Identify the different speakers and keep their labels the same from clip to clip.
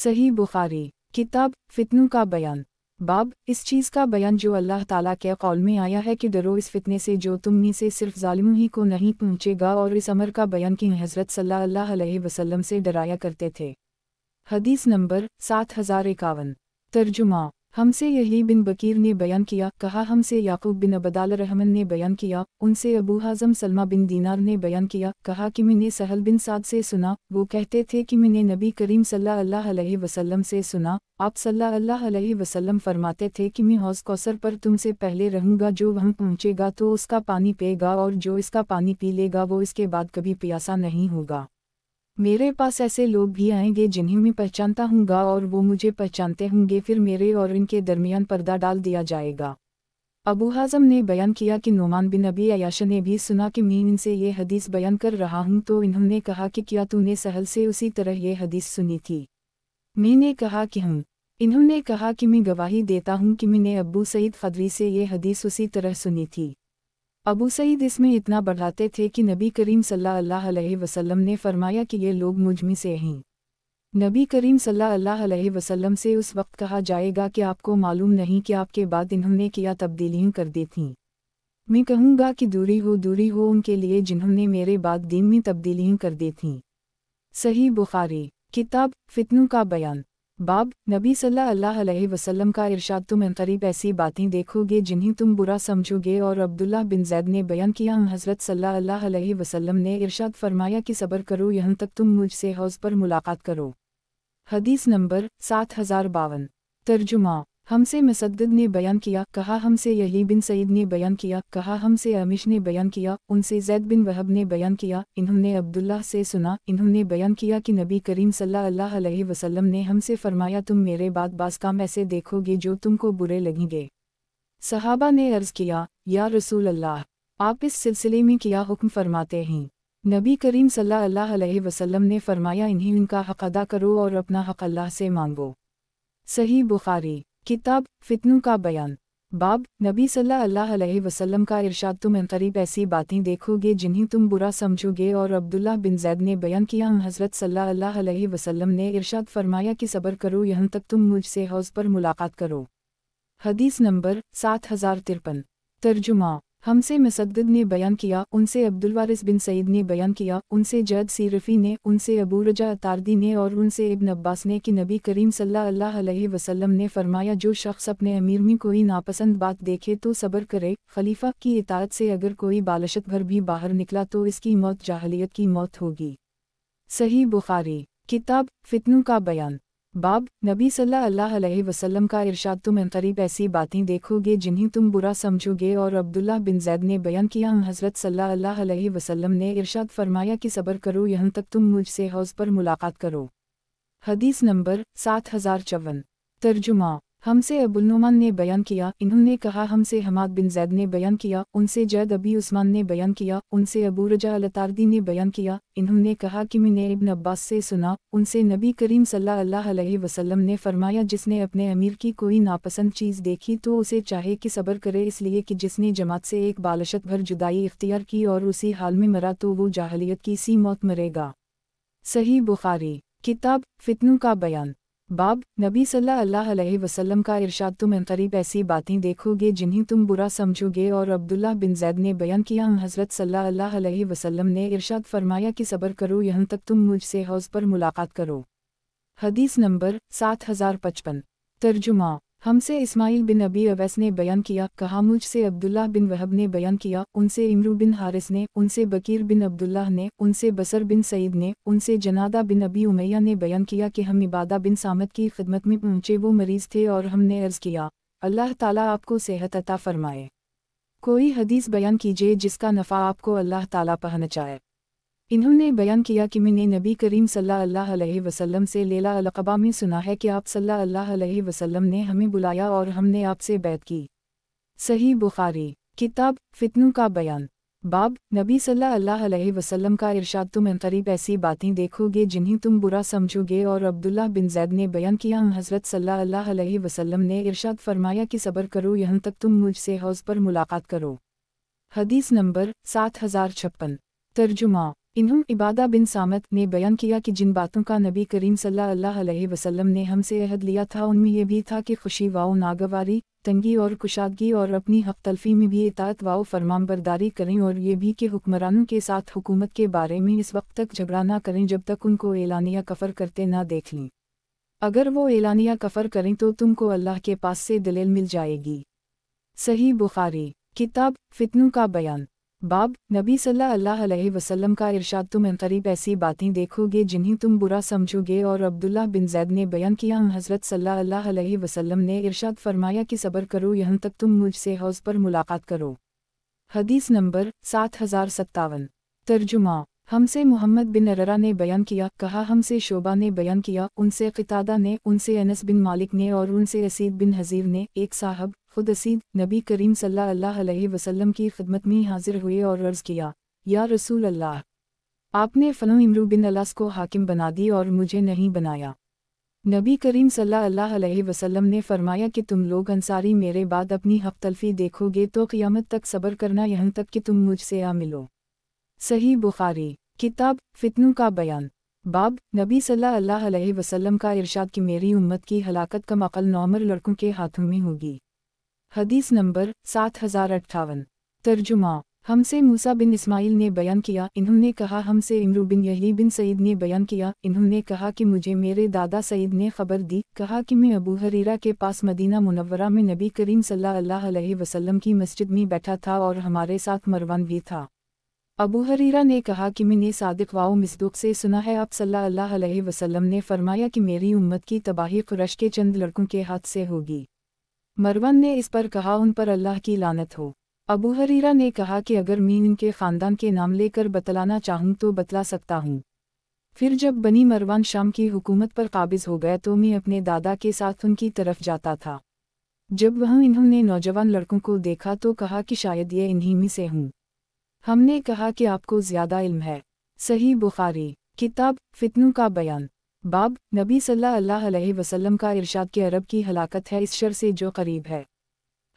Speaker 1: सही बुखारी किताब फितनों का बयान। बाब इस चीज़ का बयान जो अल्लाह ताला के कौल में आया है कि डरो इस फितने से जो तुम में से सिर्फ जालिमों ही को नहीं पहुँचेगा, और इस अमर का बयान कि हज़रत सल्लल्लाहु अलैहि वसल्लम से डराया करते थे। हदीस नंबर 7051। तर्जुमा। हमसे यही बिन बकीर ने बयान किया, कहा हमसे याकूब बिन अबदाल रहमन ने बयान किया, उनसे अबू हाज़म सलमा बिन दीनार ने बयान किया, कहा कि मैंने सहल बिन साद से सुना, वो कहते थे कि मैंने नबी करीम सल्लल्लाहु अलैहि वसल्लम से सुना, आप सल्लल्लाहु अलैहि वसल्लम फरमाते थे कि मैं हौज़ कौसर पर तुमसे पहले रहूँगा, जो वहाँ पहुँचेगा तो उसका पानी पिएगा, और जो इसका पानी पी लेगा वो इसके बाद कभी प्यासा नहीं होगा। मेरे पास ऐसे लोग भी आएंगे जिन्हें मैं पहचानता हूँगा और वो मुझे पहचानते होंगे, फिर मेरे और इनके दरमियान पर्दा डाल दिया जाएगा। अबू हाज़म ने बयान किया कि नोमान बिन अबी अय्याश ने भी सुना कि मैं इनसे ये हदीस बयान कर रहा हूँ, तो इन्होंने कहा कि क्या तूने सहल से उसी तरह ये हदीस सुनी थी? मैंने कहा कि हूँ। इन्होंने कहा कि मैं गवाही देता हूँ कि मैंने अबू सईद खदरी से ये हदीस उसी तरह सुनी थी। अबू सईद इसमें इतना बढ़ाते थे कि नबी करीम सल्लल्लाहु अलैहि वसल्लम ने फरमाया कि ये लोग मुझ में से हैं। नबी करीम सल्लल्लाहु अलैहि वसल्लम से उस वक्त कहा जाएगा कि आपको मालूम नहीं कि आपके बाद इन्होंने क्या तब्दीलियां कर दी थीं। मैं कहूँगा कि दूरी हो उनके लिए जिन्होंने मेरे बाद दीन में तब्दीलियां कर दी थीं। सही बुखारी किताब फितनों का बयान। बाब नबी सल्लल्लाहु अलैहि वसल्लम का इरशाद, तुम अनकरीब ऐसी बातें देखोगे जिन्हें तुम बुरा समझोगे। और अब्दुल्लाह बिन ज़ैद ने बयान किया, हज़रत सल्लल्लाहु अलैहि वसल्लम ने इरशाद फरमाया कि सब्र करो यहाँ तक तुम मुझसे हौज़ पर मुलाकात करो। हदीस नंबर 7052। तर्जुमा। हमसे मुसद्दद ने बयान किया, कहा हमसे यही बिन सईद ने बयान किया, कहा हमसे अमिश ने बयान किया, उनसे ज़ैद बिन वहब ने बयान किया, इन्होंने अब्दुल्लाह से सुना, इन्होंने बयान किया कि नबी करीम सल्लल्लाहु अलैहि वसल्लम ने हमसे फरमाया, तुम मेरे बाद बास काम ऐसे देखोगे जो तुमको बुरे लगेंगे। सहाबा ने अर्ज़ किया, या रसूल अल्लाह, आप इस सिलसिले में क्या हुक्म फरमाते हैं? नबी करीम सल्लल्लाहु अलैहि वसल्लम ने फरमाया, इन्हें इनका हक़ अदा करो और अपना हक़ अल्लाह से मांगो। सही बुखारी किताब फितनों का बयान। बाब नबी सल्लल्लाहु अलैहि वसल्लम का इरशाद, तुम अनकरीब ऐसी बातें देखोगे जिन्हें तुम बुरा समझोगे। और अब्दुल्लाह बिन ज़ैद ने बयान किया, हज़रत सल्लल्लाहु अलैहि वसल्लम ने इरशाद फरमाया कि सब्र करो यहाँ तक तुम मुझसे हौज़ पर मुलाकात करो। हदीस नंबर 7053। तर्जुमा। हमसे मुसद्दद ने बयान किया, उनसे अब्दुलवारिस बिन सईद ने बयान किया, उनसे जद सीरफ़ी ने, उनसे अबू रजा अतारदी ने और उनसे इब्न अब्बास ने कि नबी करीम सल्लल्लाहु अलैहि वसल्लम ने फरमाया, जो शख्स अपने अमीर में कोई नापसंद बात देखे तो सब्र करे। खलीफा की इताअत से अगर कोई बालशत भर भी बाहर निकला तो इसकी मौत जाहलियत की मौत होगी। सही बुखारी किताब फितनों का बयान। बाब नबी सल्लल्लाहु अलैहि वसल्लम का इरशाद, तुम अनकरीब ऐसी बातें देखोगे जिन्हें तुम बुरा समझोगे। और अब्दुल्लाह बिन ज़ैद ने बयान किया, हज़रत सल्लल्लाहु अलैहि वसल्लम ने इरशाद फरमाया कि सब्र करो यहाँ तक तुम मुझसे हौज़ पर मुलाकात करो। हदीस नंबर 7054। तर्जुमा। हमसे अबुल नुमान ने बयान किया, इन्होंने कहा हमसे हमाद बिन ज़ैद ने बयान किया, उनसे जद अबी उस्मान ने बयान किया, उनसे अबू रजा अल-तारदी ने बयान किया, इन्होंने कहा कि मैंने इब्न अब्बास से सुना, उनसे नबी करीम सल्लल्लाहु अलैहि वसल्लम ने फरमाया, जिसने अपने अमीर की कोई नापसंद चीज़ देखी तो उसे चाहे कि सब्र करे, इसलिए कि जिसने जमात से एक बालशत भर जुदाई इख्तियार की और उसी हाल में मरा तो वो जाहलियत की सी मौत मरेगा। सही बुखारी किताब फितनों का बयान। बाब नबी सल्लल्लाहु अलैहि वसल्लम का इरशाद, तुम अनकरीब ऐसी बातें देखोगे जिन्हें तुम बुरा समझोगे। और अब्दुल्लाह बिन ज़ैद ने बयान किया, हज़रत सल्लल्लाहु अलैहि वसल्लम ने इरशाद फरमाया कि सब्र करो यहाँ तक तुम मुझसे हौज़ पर मुलाकात करो। हदीस नंबर 7055। तर्जुमा। हमसे इस्माइल बिन अबी अवैस ने बयान किया, कहा मुझसे अब्दुल्लाह बिन वहब ने बयान किया, उनसे इमरू बिन हारिस ने, उनसे बकीर बिन अब्दुल्लाह ने, उनसे बसर बिन सईद ने, उनसे जनादा बिन अबी उमैया ने बयान किया कि हम इबादा बिन सामत की खिदमत में पहुँचे, वो मरीज़ थे और हमने अर्ज़ किया, अल्लाह ताला आपको सेहत अता फरमाए। कोई हदीस बयान कीजिए जिसका नफ़ा आपको अल्लाह ताला पहुँचाए। इन्होंने बयान किया कि मैंने नबी करीम सल्लल्लाहु अलैहि वसल्लम से लैला अल-अक़बा में सुना है कि आप सल्लल्लाहु अलैहि वसल्लम ने हमें बुलाया और हमने आपसे बैत की। सही बुखारी किताब फितनों का बयान। बाब नबी सल्लल्लाहु अलैहि वसल्लम का इरशाद, तुम अनकरीब ऐसी बातें देखोगे जिन्हें तुम बुरा समझोगे। और अब्दुल्लाह बिन ज़ैद ने बयान किया, हज़रत सल्लल्लाहु अलैहि वसल्लम ने इरशाद फरमाया कि सब्र करो यहाँ तक तुम मुझसे हौज़ पर मुलाकात करो। हदीस नंबर 7056। तर्जुमा। इन्हों इबादा बिन सामत ने बयान किया कि जिन बातों का नबी करीम सल्लल्लाहु अलैहि वसल्लम ने हमसे अहद लिया था उनमें यह भी था कि खुशी वाओ नागवारी, तंगी और कुशादगी और अपनी हक तलफी में भी इताअत वाओ फरमानबरदारी करें, और ये भी कि हुक्मरानों के साथ हुकूमत के बारे में इस वक्त तक झगड़ा ना करें जब तक उनको एलानिया कफर करते ना देख लें। अगर वो एलानिया कफर करें तो तुमको अल्लाह के पास से दलील मिल जाएगी। सही बुखारी। किताब फितनों का बयान। बाब नबी सल्लल्लाहु अलैहि वसल्लम का इरशाद, तुम अनकरीब ऐसी बातें देखोगे जिन्हें तुम बुरा समझोगे। और अब्दुल्लाह बिन ज़ैद ने बयान किया, हज़रत सल्लल्लाहु अलैहि वसल्लम ने इरशाद फरमाया कि सब्र करो यहाँ तक तुम मुझसे हौज़ पर मुलाकात करो। हदीस नंबर 7057। तर्जुमा। हमसे मोहम्मद बिन अररा ने बयान किया, कहा हमसे शोबा ने बयान किया, उनसे क़तादा ने, उनसे अनस बिन मालिक ने और उनसे असीद बिन हज़ीर ने, एक साहब खुद असीद नबी करीम सल्लल्लाहु अलैहि वसल्लम की खिदमत में हाजिर हुए और अर्ज़ किया, या रसूल अल्लाह, आपने फ़लों इमरू बिन अलास को हाकिम बना दी और मुझे नहीं बनाया। नबी करीम सल्लल्लाहु अलैहि वसल्लम ने फरमाया कि तुम लोग अंसारी मेरे बाद अपनी हक तलफी देखोगे तो क़यामत तक सब्र करना यहाँ तक कि तुम मुझसे आ मिलो। सही बुखारी। किताब फितनों का बयान। बाब नबी सल्लल्लाहु अलैहि वसल्लम का इरशाद कि मेरी उम्मत की हलाकत कम अक़ल नौमर लड़कों के हाथों में होगी। हदीस नंबर 7058। तर्जुमा। हमसे मूसा बिन इस्माइल ने बयान किया, इन्होंने कहा हमसे इमरू बिन यही बिन सईद ने बयान किया, इन्होंने कहा कि मुझे मेरे दादा सईद ने खबर दी, कहा कि मैं अबू हरीरा के पास मदीना मुनव्वरा में नबी करीम सल्लल्लाहु अलैहि वसल्लम की मस्जिद में बैठा था और हमारे साथ मरवान भी था। अबू हरीरा ने कहा कि मैंने सादिक वाओ मिस्दूक से सुना है, आप सल्लल्लाहु अलैहि वसल्लम ने फरमाया कि मेरी उम्मत की तबाही कुरैश के चंद लड़कों के हाथ से होगी। मरवान ने इस पर कहा, उन पर अल्लाह की लानत हो। अबू हरीरा ने कहा कि अगर मैं इनके ख़ानदान के नाम लेकर बतलाना चाहूँ तो बतला सकता हूँ। फिर जब बनी मरवान शाम की हुकूमत पर काबिज हो गया तो मैं अपने दादा के साथ उनकी तरफ जाता था। जब वहाँ इन्होंने नौजवान लड़कों को देखा तो कहा कि शायद ये इन्हीं में से हूँ। हमने कहा कि आपको ज़्यादा इल्म है। सही बुखारी। किताब फितनों का बयान। बाब नबी सल्लल्लाहु अलैहि वसल्लम का इरशाद कि अरब की हलाकत है इस शर से जो करीब है।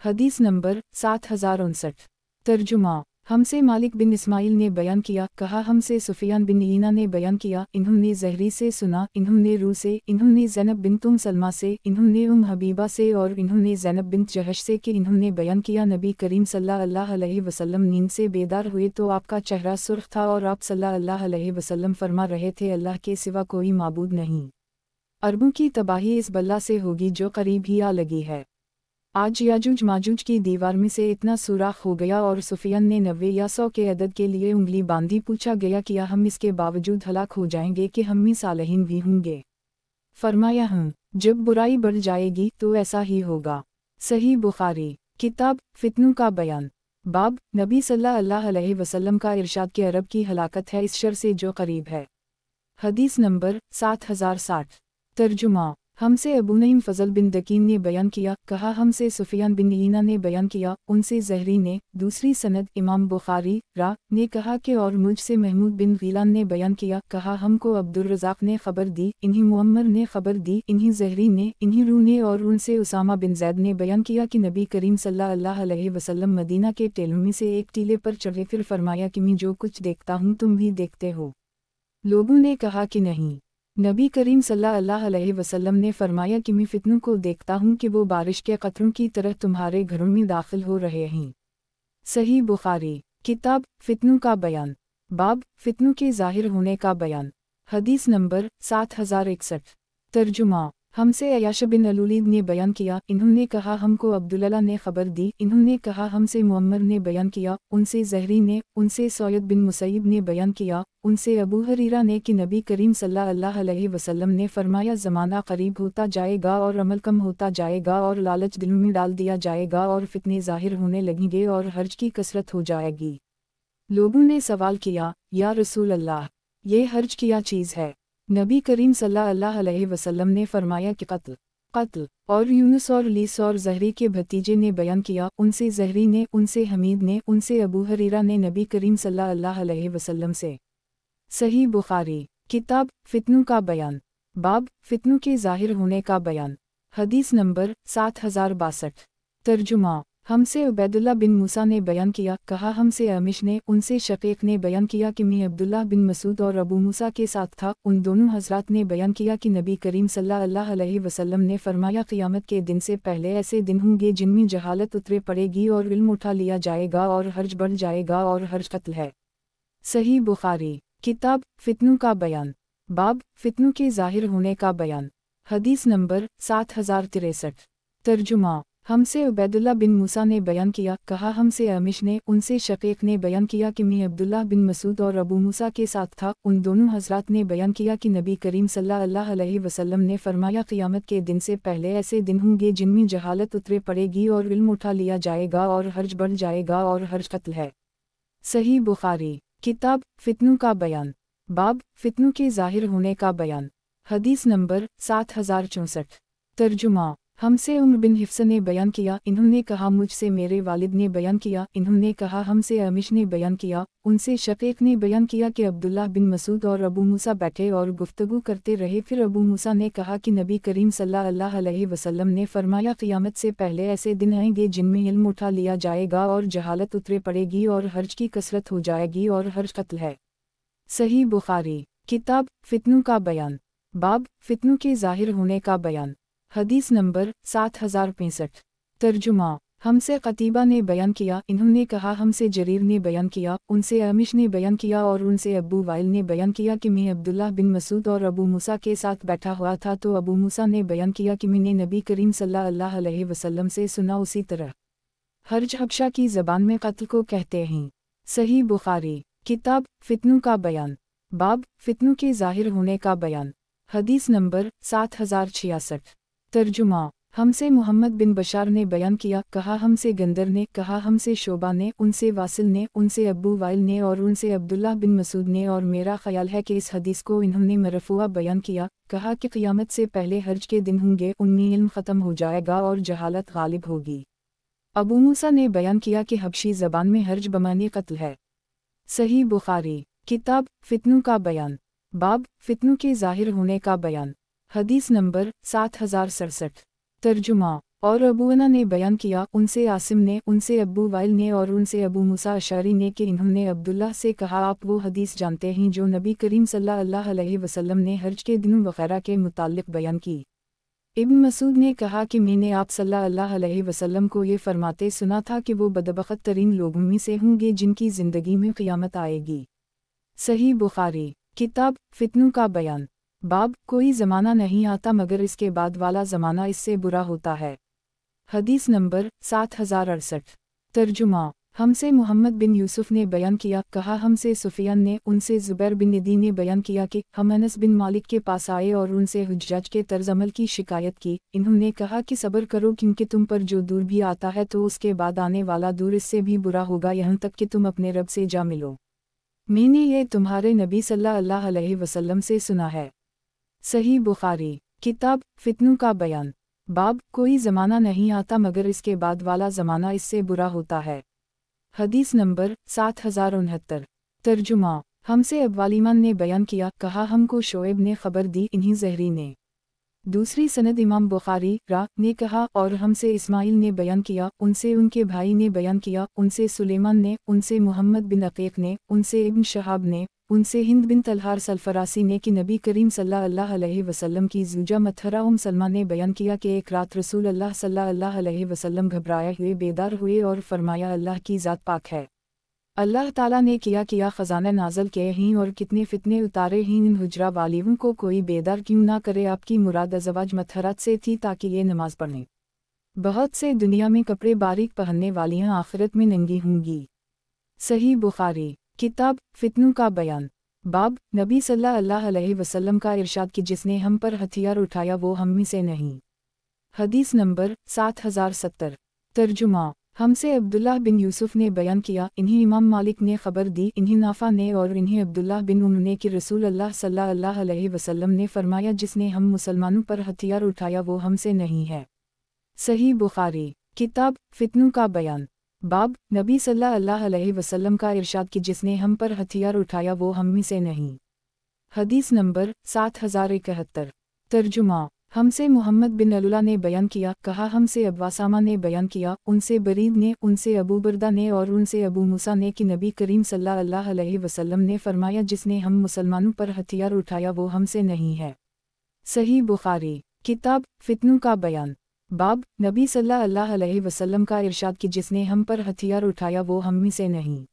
Speaker 1: हदीस नंबर 7059। तर्जुमा। हमसे मालिक बिन इस्माइल ने बयान किया, कहा हमसे सुफियान बिन ईना ने बयान किया, इन्होंने ज़हरी से सुना, इन्होंने रू से, इन्होंने ज़ैनब बिन्त सलमा से, इन्होंने हबीबा से और इन्होंने ज़ैनब बिन्त जहश से कि इन्होंने बयान किया, नबी करीम सल्लल्लाहु अलैहि वसल्लम नींद से बेदार हुए तो आपका चेहरा सुर्ख था और आप सल्लल्लाहु अलैहि वसल्लम फरमा रहे थे, अल्लाह के सिवा कोई माबूद नहीं। अरबों की तबाही इस बल्ला से होगी जो करीब ही आ लगी है। आज याजूज माजूज की दीवार में से इतना सुराख हो गया और सुफियान ने 90 या 100 के अदद के लिए उंगली बांधी, पूछा गया क्या हम इसके बावजूद हलाक हो जाएंगे कि हम में सालहीन भी होंगे? फरमाया जब बुराई बढ़ जाएगी तो ऐसा ही होगा। सही बुखारी। किताब फितनों का बयान। बाब नबी सल्लल्लाहु अलैहि वसल्लम का इरशाद कि अरब की हलाकत है इस शर से जो करीब है। हदीस नंबर 7060। तर्जुमा। हमसे अबू नईम फ़ज़ल बिन दकीन ने बयान किया, कहा हमसे सुफियान बिन ईना ने बयान किया, उनसे ज़हरी ने, दूसरी सनद इमाम बुखारी रा ने कहा कि और मुझसे महमूद बिन गीलान ने बयान किया, कहा हमको अब्दुर्रज़ाक़ ने खबर दी, इन्हीं मुअम्मर ने खबर दी, इन्हीं ज़हरी ने, इन्हीं रू ने और उनसे उसामा बिन ज़ैद ने बयान किया कि नबी करीम सल्लल्लाहु अलैहि वसल्लम मदीना के टेलों में से एक टीले पर चढ़े, फिर फरमाया कि मैं जो कुछ देखता हूँ तुम भी देखते हो। लोगों ने कहा कि नहीं। नबी करीम सल्लल्लाहु अलैहि वसल्लम ने फरमाया कि मैं फितनों को देखता हूँ कि वो बारिश के कतरों की तरह तुम्हारे घरों में दाखिल हो रहे हैं। सही बुखारी। किताब फितनों का बयान। बाब फितनों के ज़ाहिर होने का बयान। हदीस नंबर 7061। तर्जुमा। हमसे अयाश बिन अलूलीद ने बयान किया, इन्होंने कहा हमको अब्दुल्ला ने खबर दी, इन्होंने कहा हमसे मुअम्मर ने बयान किया, उनसे ज़हरी ने, उनसे सौयद बिन मुसैब ने बयान किया, उनसे अबू हरीरा ने कि नबी करीम सल्लल्लाहु अलैहि वसल्लम ने फरमाया, ज़माना करीब होता जाएगा और अमल कम होता जाएगा और लालच दिलों में डाल दिया जाएगा और फितने ज़ाहिर होने लगेंगे और हर्ज की कसरत हो जाएगी। लोगों ने सवाल किया, या रसूल अल्लाह, ये हर्ज क्या चीज़ है? नबी करीम सल्लल्लाहु अलैहि वसल्लम ने फरमाया कि कत्ल। और यूनुस और लीस और ज़हरी के भतीजे ने बयान किया, उनसे ज़हरी ने, उनसे हमीद ने, उनसे अबू हरीरा ने नबी करीम सल्लल्लाहु अलैहि वसल्लम से। सही बुखारी। किताब फितनों का बयान। बाब फितनों के ज़ाहिर होने का बयान। हदीस नंबर 7062। तर्जुमा। हमसे उबैदुल्लाह बिन मूसा ने बयान किया, कहा हमसे अमिश ने, उनसे शकीक ने बयान किया कि मैं अब्दुल्लाह बिन मसूद और अबू मूसा के साथ था। उन दोनों हजरात ने बयान किया कि नबी करीम सल्लल्लाहु अलैहि वसल्लम ने फरमाया, क़यामत के दिन से पहले ऐसे दिन होंगे जिनमें जहालत उतरे पड़ेगी और इल्म उठा लिया जाएगा और हर्ज बढ़ जाएगा और हर्ज कत्ल है। सही बुखारी। किताब फितनों का बयान, बाब फितनों के ज़ाहिर होने का बयान। हदीस नंबर 7063। तर्जुमा। हमसे उबैदुल्लाह बिन मूसा ने बयान किया, कहा हमसे अमिश ने, उनसे शकीक ने बयान किया कि मैं अब्दुल्लाह बिन मसूद और अबू मूसा के साथ था। उन दोनों हजरात ने बयान किया कि नबी करीम सल्लल्लाहु अलैहि वसल्लम ने फरमाया, क़यामत के दिन से पहले ऐसे दिन होंगे जिनमें जहालत उतरे पड़ेगी और इल्म उठा लिया जाएगा और हर्ज बढ़ जाएगा और हर्ज कत्ल है। सही बुखारी। किताब फितनों का बयान, बाब फितनों के ज़ाहिर होने का बयान। हदीस नंबर 7064। तर्जुमा। हमसे उम्र बिन हिफ्स ने बयान किया, इन्होंने कहा मुझसे मेरे वालिद ने बयान किया, इन्होंने कहा हमसे अमिश ने बयान किया, उनसे शकीक ने बयान किया कि अब्दुल्लाह बिन मसूद और अबू मूसा बैठे और गुफ्तगू करते रहे। फिर अबू मूसा ने कहा कि नबी करीम सल्लल्लाहु अलैहि वसल्लम ने फरमाया, क़यामत से पहले ऐसे दिन आएंगे जिनमें इल्म उठा लिया जाएगा और जहालत उतरे पड़ेगी और हर्ज की कसरत हो जाएगी और हर्ज कत्ल है। सही बुखारी। किताब फितनों का बयान, बाब फितनों के ज़ाहिर होने का बयान। हदीस नंबर 7065। तर्जुमा। हमसे क़तीबा ने बयान किया, इन्होंने कहा हमसे जरीर ने बयान किया, उनसे अमिश ने बयान किया और उनसे अबू वाइल ने बयान किया कि मैं अब्दुल्लाह बिन मसूद और अबू मूसा के साथ बैठा हुआ था तो अबू मूसा ने बयान किया कि मैंने नबी करीम सल्लल्लाहु अलैहि वसल्लम से सुना। उसी तरह हर्ज हबशा की ज़बान में कत्ल को कहते हैं। सही बुखारी। किताब फितनों का बयान, बाब फितनों के ज़ाहिर होने का बयान। हदीस नंबर 7066। तर्जुमा। हमसे मोहम्मद बिन बशार ने बयान किया, कहा हमसे गंदर ने, कहा हमसे शोबा ने, उनसे वासिल ने, उनसे अबू वाइल ने और उनसे अब्दुल्लाह बिन मसूद ने, और मेरा ख्याल है कि इस हदीस को इन्होंने मरफूआ बयान किया। कहा कि क़यामत से पहले हर्ज के दिन होंगे, उनमें इल्म ख़त्म हो जाएगा और जहालत गालिब होगी। अबू मूसा ने बयान किया कि हबशी ज़बान में हर्ज बमानी कत्ल है। सही बुखारी। किताब फितनों का बयान, बाब फितनों के ज़ाहिर होने का बयान। हदीस नंबर 7067। तर्जुमा। और अबूना ने बयान किया, उनसे आसिम ने, उनसे अबू वाइल ने और उनसे अबू मूसा अशअरी ने कि इन्होंने अब्दुल्लाह से कहा, आप वो हदीस जानते हैं जो नबी करीम सल्लल्लाहु अलैहि वसल्लम ने हर्ज के दिनों वगैरह के मुताल्लिक़ बयान की। इब्न मसूद ने कहा कि मैंने आप सल्लल्लाहु अलैहि वसल्लम को ये फरमाते सुना था कि वो बदबख्त तरीन लोगों में से होंगे जिनकी ज़िंदगी में क़यामत आएगी। सही बुखारी। किताब फितनों का बयान, बाब कोई ज़माना नहीं आता मगर इसके बाद वाला ज़माना इससे बुरा होता है। हदीस नंबर 7068। तर्जुमा। हमसे मोहम्मद बिन यूसुफ ने बयान किया, कहा हमसे सुफियान ने, उनसे ज़ुबैर बिन नदी ने बयान किया कि हम अनस बिन मालिक के पास आए और उनसे हुज्जाज के तर्ज अमल की शिकायत की। इन्होंने कहा कि सब्र करो क्योंकि तुम पर जो दूर भी आता है तो उसके बाद आने वाला दूर इससे भी बुरा होगा, यहाँ तक कि तुम अपने रब से जा मिलो। मैंने ये तुम्हारे नबी सल्लल्लाहु अलैहि वसल्लम से सुना है। सही बुखारी। किताब फितनों का बयान, बाब कोई ज़माना नहीं आता मगर इसके बाद वाला ज़माना इससे बुरा होता है। हदीस नंबर 7069। तर्जुमा। हमसे अब्वालिमान ने बयान किया, कहा हमको शोएब ने खबर दी, इन्हीं ज़हरी ने। दूसरी सनद इमाम बुखारी रा ने कहा, और हमसे इस्माइल ने बयान किया, उनसे उनके भाई ने बयान किया, उनसे सुलेमान ने, उनसे मोहम्मद बिन अकीक ने, उनसे इब्न शहाब ने, उनसे हिंद बिन तलहार सल्फरासी ने कि नबी करीम सल्लल्लाहु अलैहि वसल्लम की ज़ूजा मतहरा सलमा ने बयान किया कि एक रात रसूल अल्लाह सल्लल्लाहु अलैहि वसल्लम घबराए हुए बेदार हुए और फरमाया, अल्लाह की ज़ात पाक है, अल्लाह ताला ने किया ख़जाना नाज़ल किए हैं और कितने फितने उतारे हैं, इन हुजरा वालियों को कोई बेदार क्यों ना करे। आपकी मुराद अज़वाज मतहरत से थी ताकि ये नमाज पढ़ें। बहुत से दुनिया में कपड़े बारीक पहनने वालियाँ आखिरत में नंगी होंगी। सही बुखारी। किताब फितनों का बयान, बाब नबी सल्लल्लाहु अलैहि वसल्लम का इरशाद कि जिसने हम पर हथियार उठाया वो हम में से नहीं। हदीस नंबर 7070। तर्जुमा। हमसे अब्दुल्लाह बिन यूसुफ ने बयान किया, इन्हीं इमाम मालिक ने खबर दी, इन्हीं नाफा ने और इन्हीं अब्दुल्लाह बिन उम्र ने कि रसूल अल्लाह सल्लल्लाहु अलैहि वसल्लम ने फरमाया, जिसने हम मुसलमानों पर हथियार उठाया वो हमसे नहीं है। सही बुखारी। किताब फितनों का बयान, बाब नबी सल्लल्लाहु अलैहि वसल्लम का इरशाद कि जिसने हम पर हथियार उठाया वो हम में से नहीं। हदीस नंबर 7071। तर्जुमा। हमसे मोहम्मद बिन अल्लाह ने बयान किया, कहा हमसे अब्वासामा ने बयान किया, उनसे बरीद ने, उनसे अबू बरदा ने और उनसे अबू मूसा ने कि नबी करीम सल्लल्लाहु अलैहि वसल्लम ने फरमाया, जिसने हम मुसलमानों पर हथियार उठाया वो हमसे नहीं है। सही बुखारी। किताब फितनों का बयान। बाब नबी सल्लल्लाहु अलैहि वसल्लम का इरशाद कि जिसने हम पर हथियार उठाया वो हम में से नहीं।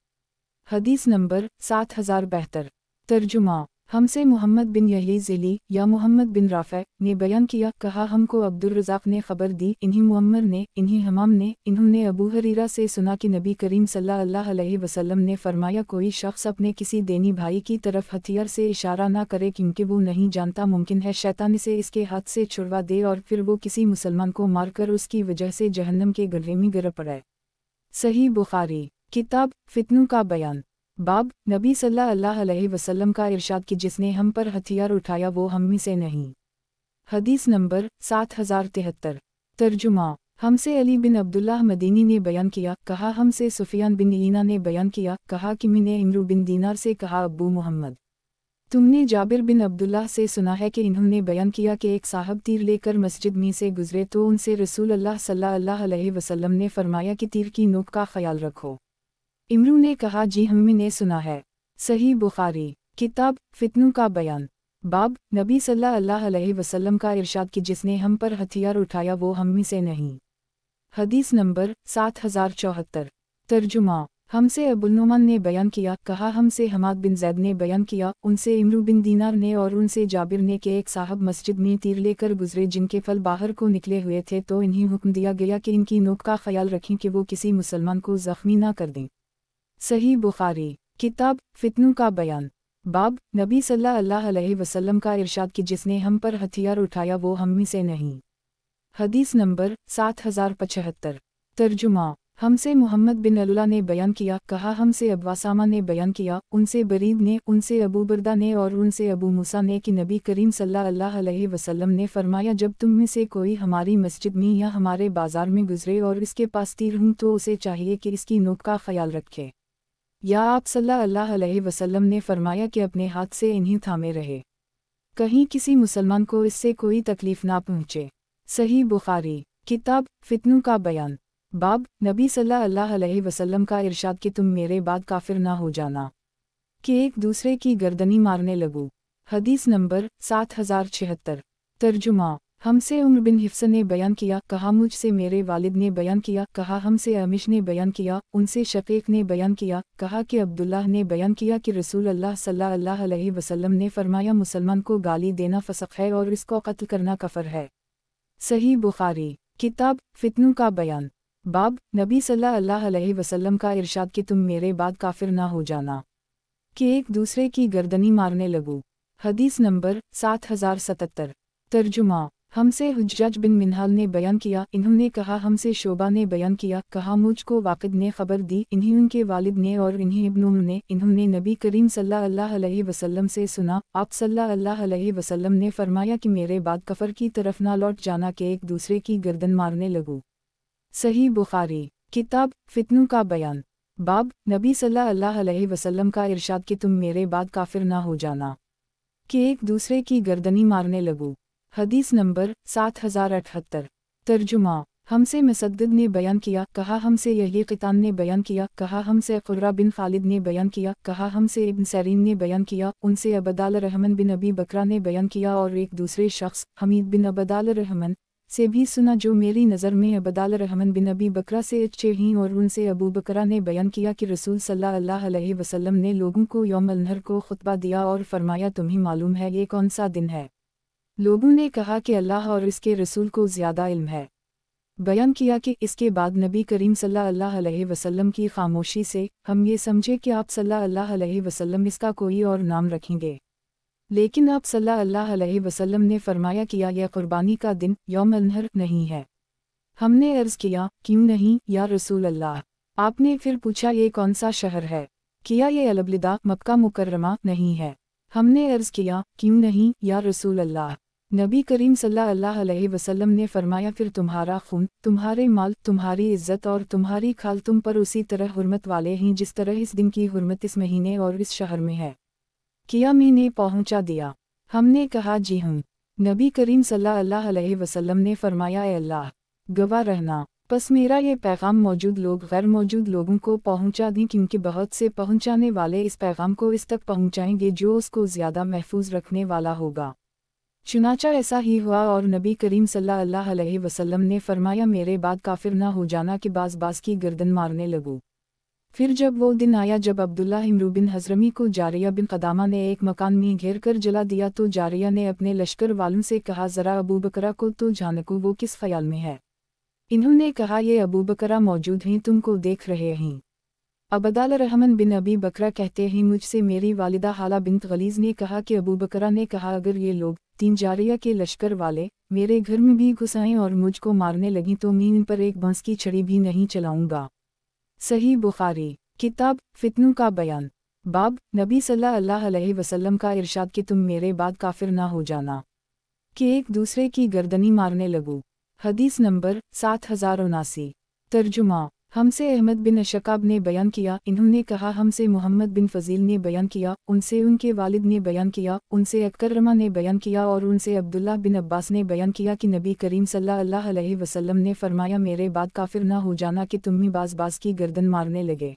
Speaker 1: हदीस नंबर 7072। तर्जुमा। हमसे मोहम्मद बिन यही ज़िली या मोहम्मद बिन राफ़े ने बयान किया, कहा हमको अब्दुल रज़ाक़ ने ख़बर दी, इन्हीं मुअम्मर ने, इन्हीं हमाम ने, इन्होंने अबू हरीरा से सुना कि नबी करीम सल्लल्लाहु अलैहि वसल्लम ने फरमाया, कोई शख्स अपने किसी देनी भाई की तरफ हथियार से इशारा ना करे क्योंकि वो नहीं जानता, मुमकिन है शैतान इसे इसके हाथ से छुड़वा दे और फिर वो किसी मुसलमान को मारकर उसकी वजह से जहन्नम के गड्ढे में गिर पड़े। सही बुखारी। किताब फितनों का बयान। बाब नबी सल्लल्लाहु अलैहि वसल्लम का इरशाद कि जिसने हम पर हथियार उठाया वो हम में से नहीं। हदीस नंबर 7073। तर्जुमा। हमसे अली बिन अब्दुल्लाह मदीनी ने बयान किया, कहा हमसे सुफियान बिन ईना ने बयान किया, कहा कि मैंने इमरू बिन दीनार से कहा, अब्बू मोहम्मद, तुमने जाबिर बिन अब्दुल्लाह से सुना है कि इन्होंने बयान किया कि एक साहब तीर लेकर मस्जिद में से गुजरे तो उनसे रसूल अल्लाह सल्लल्लाहु अलैहि वसल्लम ने फरमाया कि तीर की नोक का ख्याल रखो। इमरू ने कहा, जी हमने सुना है। सही बुखारी। किताब फितनों का बयान। बाब नबी सल्लल्लाहु अलैहि वसल्लम का इरशाद कि जिसने हम पर हथियार उठाया वो हम में से नहीं। हदीस नंबर 7074। तर्जुमा। हमसे अबुल नुमान ने बयान किया, कहा हमसे हमाद बिन जैद ने बयान किया, उनसे इमरू बिन दीनार ने और उनसे जाबिर ने कि एक साहब मस्जिद में तीर लेकर गुजरे जिनके फल बाहर को निकले हुए थे, तो इन्हें हुक्म दिया गया कि इनकी नोक का ख्याल रखें कि वो किसी मुसलमान को ज़ख्मी ना कर दें। सही बुखारी। किताब फितनों का बयान। बाब नबी सल्लल्लाहु अलैहि वसल्लम का इरशाद कि जिसने हम पर हथियार उठाया वो हम में से नहीं। हदीस नंबर 7075। तर्जुमा। हमसे मोहम्मद बिन अल्लाह ने बयान किया, कहा हमसे अब्वासामा ने बयान किया, उनसे बरीद ने, उनसे अबू बरदा ने और उनसे अबू मूसा ने कि नबी करीम सल्लल्लाहु अलैहि वसल्लम ने फरमाया, जब तुम में से कोई हमारी मस्जिद में या हमारे बाजार में गुजरे और इसके पास तीर हूँ तो उसे चाहिए कि इसकी नोक का ख्याल रखे। या आप सल्लल्लाहु अलैहि वसल्लम ने फरमाया कि अपने हाथ से इन्हीं थामे रहे, कहीं किसी मुसलमान को इससे कोई तकलीफ ना पहुँचे। सही बुखारी। किताब फितनों का बयान। बाब नबी सल्लल्लाहु अलैहि वसल्लम का इरशाद कि तुम मेरे बाद काफिर ना हो जाना, कि एक दूसरे की गर्दनी मारने लगो। हदीस नंबर 7076। तर्जुमा। हमसे उम्र बिन हिफ्स ने बयान किया, कहा मुझसे मेरे वालिद ने बयान किया, कहा हमसे अमिश ने बयान किया, उनसे शकीक ने बयान किया, कहा कि अब्दुल्लाह ने बयान किया कि रसूल अल्लाह सल्लल्लाहु अलैहि वसल्लम ने फरमाया, मुसलमान को गाली देना फसक है और इसको कत्ल करना कफर है। सही बुखारी। किताब फितनों का बयान। बाब नबी सल्लल्लाहु अलैहि वसल्लम का इरशाद कि तुम मेरे बाद काफिर ना हो जाना, कि एक दूसरे की गर्दनी मारने लगो। हदीस नंबर 7077। तर्जुमा। हमसे हुज्जाज बिन मिनहाल ने बयान किया, इन्होंने कहा हमसे शोबा ने बयान किया, कहा मुझको वाक़िद ने खबर दी, इन्हीं उनके वालिद ने और इन्हीं इब्न उम्र ने, इन्होंने नबी करीम सल्लल्लाहु अलैहि वसल्लम से सुना, आप सल्लल्लाहु अलैहि वसल्लम ने फरमाया कि मेरे बाद कफर की तरफ ना लौट जाना, कि एक दूसरे की गर्दन मारने लगो। सही बुखारी। किताब फितनों का बयान। बाब नबी सल्लल्लाहु अलैहि वसल्लम का इरशाद कि तुम मेरे बाद काफिर ना हो जाना, कि एक दूसरे की गर्दनी मारने लगो। हदीस नंबर 7078। तर्जुमा। हमसे मुसद्दद ने बयान किया, कहा हमसे यही क़ितान ने बयान किया, कहा हमसे क़ुर्रा बिन खालिद ने बयान किया, कहा हमसे इब्न सरीन ने बयान किया, उनसे अबदाल रहमन बिन अबी बकरा ने बयान किया और एक दूसरे शख्स हमीद बिन अबदाल रहमन से भी सुना, जो मेरी नज़र में अबदाल रहमन बिन अबी बकरा से अच्छे हैं, और उनसे अबू बकरा ने बयान किया कि रसूल सल्लल्लाहु अलैहि वसल्लम ने लोगों को यौम अल-नहर को खुतबा दिया और फरमाया, तुम्हें मालूम है ये कौन सा दिन है? लोगों ने कहा कि अल्लाह और इसके रसूल को ज़्यादा इल्म है। बयान किया कि इसके बाद नबी करीम सल्लल्लाहु अलैहि वसल्लम की खामोशी से हम ये समझे कि आप सल्लल्लाहु अलैहि वसल्लम इसका कोई और नाम रखेंगे, लेकिन आप सल्लल्लाहु अलैहि वसल्लम ने फरमाया किया यह कुर्बानी का दिन यौम अल-नहर नहीं है। हमने अर्ज़ किया, क्यों नहीं या रसूल अल्लाह? आपने फिर पूछा ये कौन सा शहर है? किया ये अल-बलदा मक्का मुकर्रमा नहीं है। हमने अर्ज़ किया, क्यों नहीं या रसूल अल्लाह? नबी करीम सल्लल्लाहु अलैहि वसल्लम ने फरमाया, फिर तुम्हारा खून, तुम्हारे माल, तुम्हारी इज्जत और तुम्हारी खाल तुम पर उसी तरह हुर्मत वाले हैं जिस तरह इस दिन की हुर्मत इस महीने और इस शहर में है। किया मैंने पहुंचा दिया? हमने कहा जी हूँ। नबी करीम सल्लल्लाहु अलैहि वसल्लम ने फरमाया, ए अल्लाह, गवाह रहना, बस मेरा ये पैगाम मौजूद लोग गैर मौजूद लोगों को पहुंचा दें, क्योंकि बहुत से पहुंचाने वाले इस पैगाम को इस तक पहुंचाएंगे जो उसको ज़्यादा महफूज रखने वाला होगा। चुनाचा ऐसा ही हुआ और नबी करीम सल्लल्लाहु अलैहि वसल्लम ने फरमाया, मेरे बाद काफिर ना हो जाना कि बास की गर्दन मारने लगूं। फिर जब वो दिन आया जब अब्दुल्लाह इम्रू बिन हज़रमी को जारिया बिन क़दामा ने एक मकान में घेर कर जला दिया, तो जारिया ने अपने लश्कर वालों से कहा, ज़रा अबू बकरा को तो झानकू, वो किस ख्याल में है। इन्होंने कहा, ये अबू बकरा मौजूद हैं, तुमको देख रहे हैं। अबदाल रहमान बिन अबी बकरा कहते हैं, मुझसे मेरी वालिदा हाला बिन्त गलीज़ ने कहा कि अबू बकरा ने कहा, अगर ये लोग 3 जारिया के लश्कर वाले मेरे घर में भी घुस आएं और मुझको मारने लगीं तो मैं इन पर एक बांस की छड़ी भी नहीं चलाऊंगा। सही बुखारी किताब फितनों का बयान। बाब नबी सल्लल्लाहु अलैहि वसल्लम का इरशाद कि तुम मेरे बाद काफिर ना हो जाना कि एक दूसरे की गर्दनी मारने लगो। हदीस नंबर 7079। तर्जुमा हमसे अहमद बिन अशकाब ने बयान किया, इन्होंने कहा हमसे मोहम्मद बिन फजील ने बयान किया, उनसे उनके वालिद ने बयान किया, उनसे अकरमा ने बयान किया और उनसे अब्दुल्लाह बिन अब्बास ने बयान किया कि नबी करीम सल्लल्लाहु अलैहि वसल्लम ने फरमाया, मेरे बाद काफिर ना हो जाना कि तुम ही बास की गर्दन मारने लगे।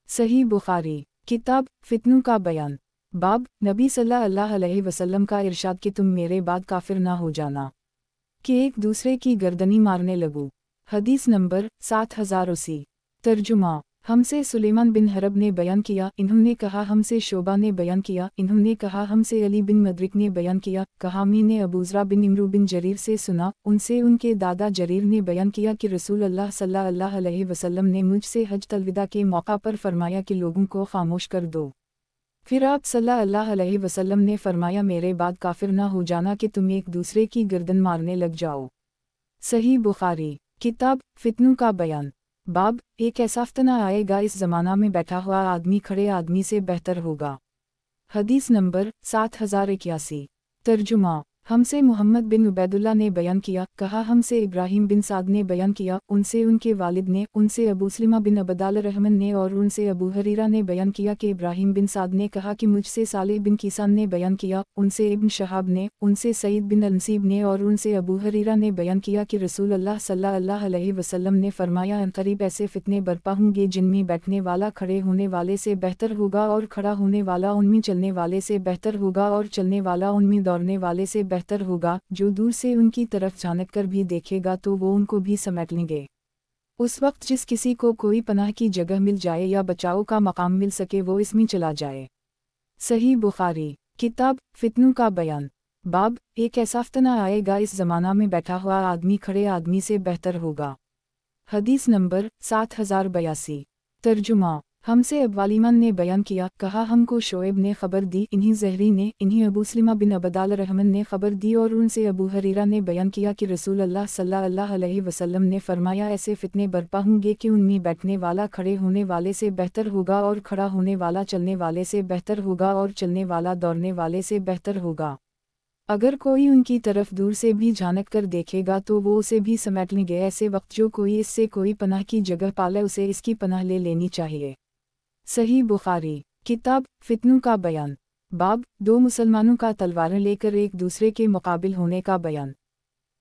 Speaker 1: सही बुखारी किताब फितनों का बयान। बाब नबी सल्लल्लाहु अलैहि वसल्लम का इरशाद कि तुम मेरे बाद काफिर ना हो जाना कि एक दूसरे की गर्दनी मारने लगो। हदीस नंबर 7080। तर्जुमा हमसे सुलेमान बिन हरब ने बयान किया, इन्होंने कहा हमसे शोबा ने बयान किया, इन्होंने कहा हमसे अली बिन मदरिक ने बयान किया, कहा मैंने अबूज़रा बिन इमरू बिन जरीर से सुना, उनसे उनके दादा जरीर ने बयान किया कि रसूल अल्लाह सल्लल्लाहु अलैहि वसल्लम ने मुझसे हज तलविदा के मौका पर फरमाया कि लोगों को खामोश कर दो। फिर आप सल्लल्लाहु अलैहि वसल्लम ने फरमाया, मेरे बाद काफिर ना हो जाना कि तुम एक दूसरे की गर्दन मारने लग जाओ। सही बुखारी किताब फितनों का बयान। बाब एक ऐसा फितना आएगा, इस ज़माना में बैठा हुआ आदमी खड़े आदमी से बेहतर होगा। हदीस नंबर 7081। तर्जुमा हमसे मोहम्मद बिन उबैदुल्लाह ने बयान किया, कहा हमसे इब्राहिम बिन साद ने बयान किया, उनसे उनके वालिद ने, उनसे अबू सलीमा बिन अबदाल रहमान ने और उनसे अबू हरीरा ने बयान किया कि इब्राहिम बिन साद ने कहा कि मुझसे सालेह बिन किसान ने बयान किया, उनसे इब्न शहाब ने, उनसे सईद बिन अनसीब ने और उनसे अबू हरीरा ने बयान किया कि रसूल अल्लाह सल्लल्लाहु अलैहि वसल्लम ने फरमाया, अनकरीब ऐसे फितने बरपा होंगे जिनमें बैठने वाला खड़े होने वाले से बेहतर होगा और खड़ा होने वाला उनमें चलने वाले से बेहतर होगा और चलने वाला उनमें दौड़ने वाले से बेहतर होगा। जो दूर से उनकी तरफ झांक कर भी देखेगा तो वो उनको भी समेट लेंगे। उस वक्त जिस किसी को कोई पनाह की जगह मिल जाए या बचाव का मकाम मिल सके वो इसमें चला जाए। सही बुखारी किताब फितनों का बयान। बाब एक ऐसा फितना आएगा, इस ज़माना में बैठा हुआ आदमी खड़े आदमी से बेहतर होगा। हदीस नंबर 7082। तर्जुमा हमसे अब्वालिमान ने बयान किया, कहा हमको शोएब ने खबर दी, इन्हीं ज़हरी ने, इन्हीं अबू सलीमा बिन अबदाल रहमान ने खबर दी और उनसे अबू हरीरा ने बयान किया कि रसूल अल्लाह सल्लल्लाहु अलैहि वसल्लम ने फरमाया, ऐसे फितने बरपा होंगे कि उनमें बैठने वाला खड़े होने वाले से बेहतर होगा और खड़ा होने वाला चलने वाले से बेहतर होगा और चलने वाला दौड़ने वाले से बेहतर होगा। अगर कोई उनकी तरफ दूर से भी झांक कर देखेगा तो वो उसे भी समेट लेंगे। ऐसे वक्त जो कोई इससे कोई पनाह की जगह पाले उसे इसकी पनाह ले लेनी चाहिए। सही बुखारी किताब फितनों का बयान। बाब 2 मुसलमानों का तलवारें लेकर एक दूसरे के मुकाबिल होने का बयान।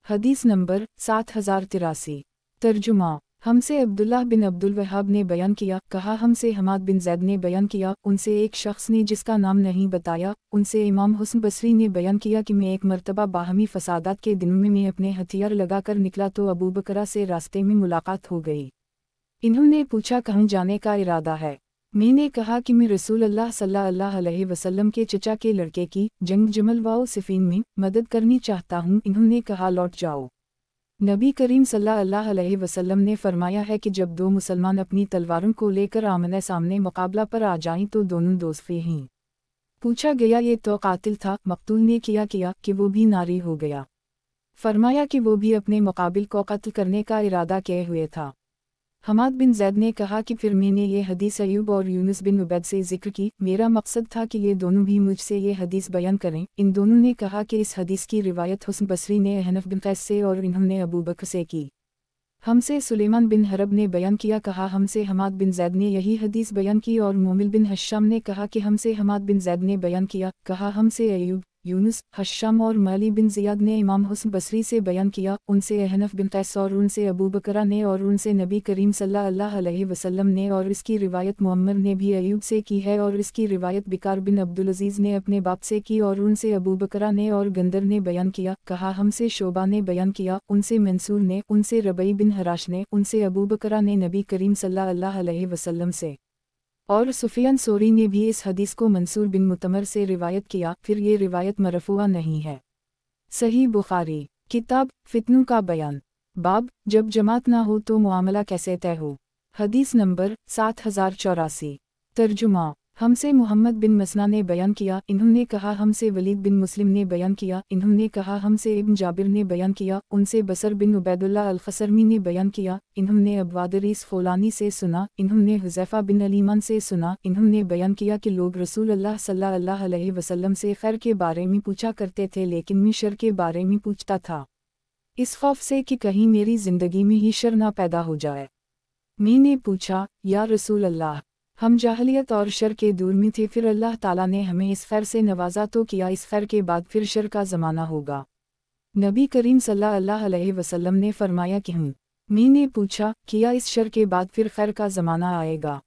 Speaker 1: हदीस नंबर 7083। तर्जुमा हमसे अब्दुल्लाह बिन अब्दुल वहाब ने बयान किया, कहा हमसे हमाद बिन जैद ने बयान किया, उनसे एक शख्स ने जिसका नाम नहीं बताया, उनसे इमाम हुस्न बसरी ने बयान किया कि मैं एक मर्तबा बाहमी फसादात के दिनों में मैं अपने हथियार लगाकर निकला तो अबू बकरा से रास्ते में मुलाकात हो गई। इन्होंने पूछा, कहाँ जाने का इरादा है। मैंने कहा कि मैं रसूल अल्लाह सल्लल्लाहु अलैहि वसल्लम के चचा के लड़के की जंग जमल व सिफीन में मदद करनी चाहता हूँ। इन्होंने कहा, लौट जाओ। नबी करीम सल्लल्लाहु अलैहि वसल्लम ने फरमाया है कि जब 2 मुसलमान अपनी तलवारों को लेकर आमने सामने मुकाबला पर आ जाएं तो दोनों दोस्त हैं। पूछा गया, ये तो कातिल था। मकतूल ने किया कि वो भी नारी हो गया। फरमाया कि वो भी अपने मुकाबिल को कत्ल करने का इरादा किए हुए था। हमाद बिन जैद ने कहा कि फिर मैंने ये हदीस अयूब और यूनुस बिन उबैद से जिक्र की। मेरा मकसद था कि ये दोनों भी मुझसे ये हदीस बयान करें। इन दोनों ने कहा कि इस हदीस की रिवायत हुस्न बसरी ने हनफ बिन कैस से और इन्होंने अबू बकर से की। हमसे सुलेमान बिन हरब ने बयान किया, कहा हमसे हमाद बिन जैद ने यही हदीस बयान की और मोमिल बिन हश्शाम ने कहा कि हमसे हमाद बिन जैद ने बयान किया। कहा हमसे अयूब, यूनुस, हश्शम और माली बिन ज़ियाद ने इमाम हुस्न बसरी से बयान किया, उनसे अहनफ बिन कैस और उनसे अबू बकरा ने और उनसे नबी करीम सल्लल्लाहु अलैहि वसल्लम ने, और इसकी रिवायत मुअम्मर ने भी अयूब से की है, और इसकी रिवायत बिकार बिन अब्दुल अजीज़ ने अपने बाप से की, और उनसे अबू बकरा ने और गंदर ने बयान किया, कहा हमसे शोबा ने बयान किया, उनसे मंसूर ने, उनसे रबई बिन हराश ने, उनसे अबू बकरा ने नबी करीम सल्लल्लाहु अलैहि वसल्लम से, और सुफियान सोरी ने भी इस हदीस को मंसूर बिन मुतमर से रिवायत किया, फिर ये रिवायत मरफूआ नहीं है। सही बुखारी किताब फितनों का बयान, बाब जब जमात ना हो तो मुआमला कैसे तय हो। हदीस नंबर 7084। तर्जुमा, हमसे मोहम्मद बिन मसना ने बयान किया, इन्होंने कहा हमसे वलीद बिन मुस्लिम ने बयान किया, इन्होंने कहा हमसे इब्न जाबिर ने बयान किया, उनसे बसर बिन उबैदुल्लाह अल-खसरमी ने बयान किया, इन्होंने अब्वादरीस फौलानी से सुना, इन्होंने हुज़ैफ़ा बिन अलीमान से सुना, इन्होंने बयान किया कि लोग रसूल अल्लाह सल्लल्लाहु अलैहि वसल्लम से खैर के बारे में पूछा करते थे, लेकिन मैं शर के बारे में पूछता था, इस खौफ से कि कहीं मेरी ज़िंदगी में ही शर ना पैदा हो जाए। मैंने पूछा, या रसूल अल्लाह, हम जाहलियत और शर के दूर में थे, फिर अल्लाह ताला ने हमें इस खैर से नवाजा तो किया, इस खैर के बाद फिर शर का ज़माना होगा। नबी करीम सल्लल्लाहु अलैहि वसल्लम ने फरमाया कि मैंने पूछा, किया इस शर के बाद फिर खैर का ज़माना आएगा।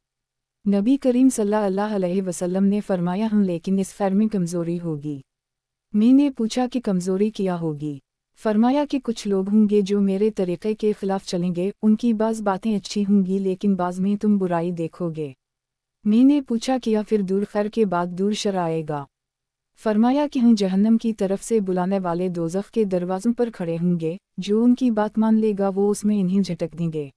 Speaker 1: नबी करीम सल्लल्लाहु अलैहि वसल्लम ने फरमाया लेकिन इस खैर में कमज़ोरी होगी। मैंने पूछा कि कमज़ोरी क्या होगी। फरमाया कि कुछ लोग होंगे जो मेरे तरीक़े के ख़िलाफ़ चलेंगे, उनकी बाज़ बातें अच्छी होंगी लेकिन बाज़ में तुम बुराई देखोगे। मैंने पूछा किया फिर दूर खैर के बाद दूर शर आएगा। फरमाया कि जहन्नम की तरफ से बुलाने वाले दोज़ख के दरवाज़ों पर खड़े होंगे, जो उनकी बात मान लेगा वो उसमें इन्हें झटक देंगे।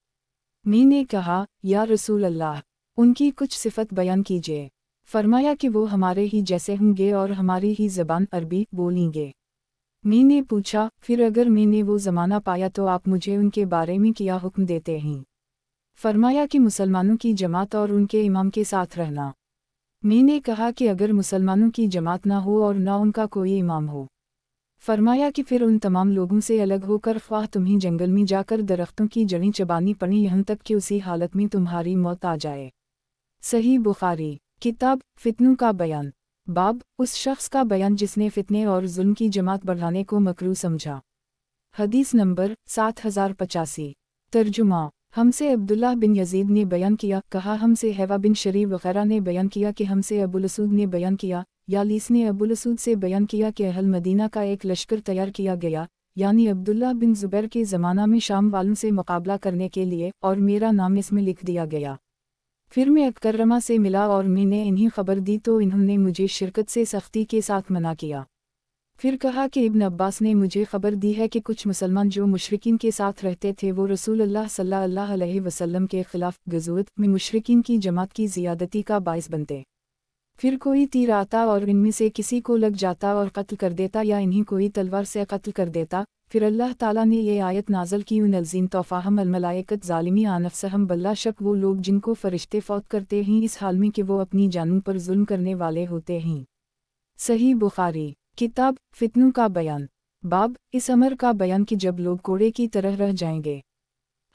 Speaker 1: मैंने कहा, या रसूल अल्लाह, उनकी कुछ सिफत बयान कीजिए। फरमाया कि वो हमारे ही जैसे होंगे और हमारी ही ज़बान अरबी बोलेंगे। मैंने पूछा, फिर अगर मैंने वो ज़माना पाया तो आप मुझे उनके बारे में क्या हुक्म देते हैं। फरमाया कि मुसलमानों की जमात और उनके इमाम के साथ रहना। मैंने कहा कि अगर मुसलमानों की जमात ना हो और ना उनका कोई इमाम हो। फरमाया कि फिर उन तमाम लोगों से अलग होकर ख्वाह तुम्हें जंगल में जाकर दरख्तों की जड़ें चबानी पड़ी, यहाँ तक कि उसी हालत में तुम्हारी मौत आ जाए। सही बुखारी किताब फितनों का बयान, बाब उस शख्स का बयान जिसने फितने और जुल्म की जमात बढ़ाने को मकरूह समझा। हदीस नंबर 7085। तर्जुमा, हमसे अब्दुल्लाह बिन यजीद ने बयान किया, कहा हमसे हैवा बिन शरीफ वगैरह ने बयान किया कि हमसे अबुल असूद ने बयान किया, या लीस ने अबुल असूद से बयान किया कि अहल मदीना का एक लश्कर तैयार किया गया, यानी अब्दुल्लाह बिन ज़ुबैर के ज़माना में शाम वालों से मुकाबला करने के लिए, और मेरा नाम इसमें लिख दिया गया। फिर मैं अकरमा से मिला और मैंने इन्हें खबर दी तो इन्होंने मुझे शिरकत से सख्ती के साथ मना किया। फिर कहा कि इब्न अब्बास ने मुझे खबर दी है कि कुछ मुसलमान जो मुशरिकीन के साथ रहते थे वो रसूल अल्लाह सल्लल्लाहु अलैहि वसल्लम के ख़िलाफ़ गज़वत में मुशरिकीन की जमात की ज़ियादती का बाइस बनते। फिर कोई तीर आता और इनमें से किसी को लग जाता और कत्ल कर देता, या इन्हें कोई तलवार से कत्ल कर देता। फिर अल्लाह ताला ने ये आयत नाज़ल की, उनल्ज़ीन तौफ़ाहम अलमलाइकत ज़ालिमी आनफ़सहम, बल्ला शक वो लोग जिनको फ़रिश्ते फ़ौत करते हैं इस हाल में कि वो अपनी जानों पर जुल्म करने वाले होते हैं। सही बुखारी किताब फितनों का बयान, बाब इस अमर का बयान कि जब लोग कोड़े की तरह रह जाएंगे।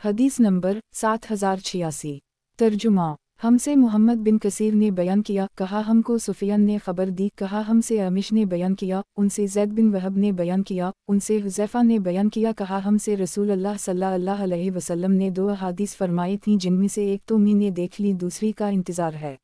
Speaker 1: हदीस नंबर 7086। तर्जुमा, हमसे मोहम्मद बिन कसीर ने बयान किया, कहा हमको सुफियान ने खबर दी, कहा हमसे अमिश ने बयान किया, उनसे ज़ैद बिन वहब ने बयान किया, उनसे हुज़ैफ़ा ने बयान किया, कहा हमसे रसूल अल्लाह सल्लल्लाहु अलैहि वसल्लम ने दो अहादीस फरमाई थीं, जिनमें से एक तो मैंने देख ली, दूसरी का इंतज़ार है।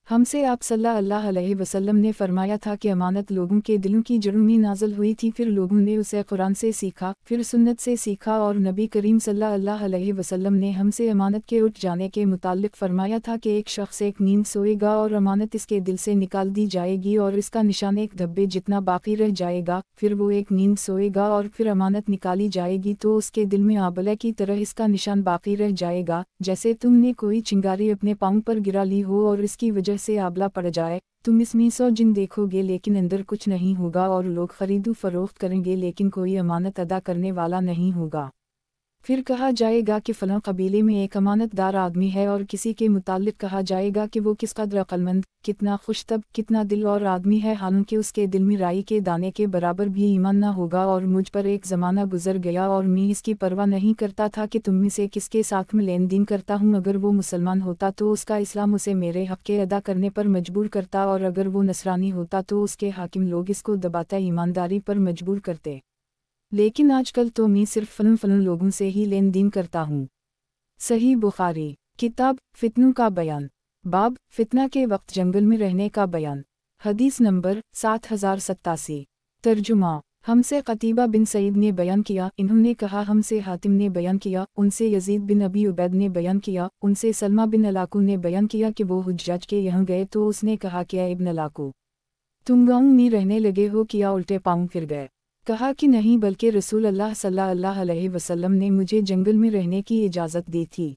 Speaker 1: हमसे आप सल्लल्लाहु अलैहि वसल्लम ने फरमाया था कि अमानत लोगों के दिलों की जड़ों में नाज़िल हुई थी, फिर लोगों ने उसे कुरान से सीखा, फिर सुन्नत से सीखा, और नबी करीम सल्लल्लाहु अलैहि वसल्लम ने हमसे अमानत के उठ जाने के मुताल्लिक़ फरमाया था कि एक शख्स एक नींद सोएगा और अमानत इसके दिल से निकाल दी जाएगी और इसका निशान एक धब्बे जितना बाकी रह जाएगा। फिर वो एक नींद सोएगा और फिर अमानत निकाली जाएगी तो उसके दिल में आबले की तरह इसका निशान बाकी रह जाएगा, जैसे तुमने कोई चिंगारी अपने पाँव पर गिरा ली हो और इसकी वजह से आबला पड़ जाए। तुम इसमें 100 जिन देखोगे लेकिन अंदर कुछ नहीं होगा, और लोग खरीदो फरोख्त करेंगे लेकिन कोई अमानत अदा करने वाला नहीं होगा। پھر کہا جائے گا کہ فلاں قبیلے میں ایک امانتدار آدمی ہے، اور کسی کے متعلق کہا جائے گا کہ وہ کس قدر عقلمند، کتنا خوشطبع، کتنا دل اور آدمی ہے، حالانکہ اس کے دل میں رائی کے دانے کے برابر بھی ایمان نہ ہوگا، اور مجھ پر ایک زمانہ گزر گیا اور میں اس کی پرواہ نہیں کرتا تھا کہ تم میں سے کس کے ساتھ میں لین دین کرتا ہوں۔ اگر وہ مسلمان ہوتا تو اس کا اسلام اسے میرے حق کے ادا کرنے پر مجبور کرتا، اور اگر وہ نصرانی ہوتا تو اس کے حاکم لوگ اس کو دباتا، ایمانداری پر مجبور کرتے۔ لیکن آج کل تو میں صرف فلن لوگوں سے ہی لین دین کرتا ہوں۔ صحیح بخاری، کتاب فتنوں کا بیان، باب فتنہ کے وقت جنگل میں رہنے کا بیان، حدیث نمبر 7087۔ ترجمہ: ہم سے قتیبہ بن سعید نے بیان کیا، انہوں نے کہا ہم سے حاتم نے بیان کیا، ان سے یزید بن ابی عبید نے بیان کیا، ان سے سلمہ بن علاقو نے بیان کیا کہ وہ حجاج کے یہاں گئے تو اس نے کہا کہ اے ابن علاقو، تم گاؤں میں رہنے لگے ہو کیا الٹے پاؤں پھر گئے؟ کہا کہ نہیں، بلکہ رسول اللہ صلی اللہ علیہ وسلم نے مجھے جنگل میں رہنے کی اجازت دی تھی۔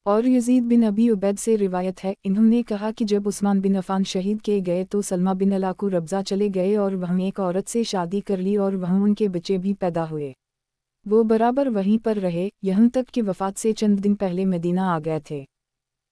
Speaker 1: اور یزید بن ابی عبید سے روایت ہے، انہوں نے کہا کہ جب عثمان بن عفان شہید کے گئے تو سلمہ بن علاقو ربضہ چلے گئے اور وہاں ایک عورت سے شادی کر لی اور وہاں ان کے بچے بھی پیدا ہوئے۔ وہ برابر وہیں پر رہے یہاں تک کہ وفات سے چند دن پہلے مدینہ آ گئے تھے۔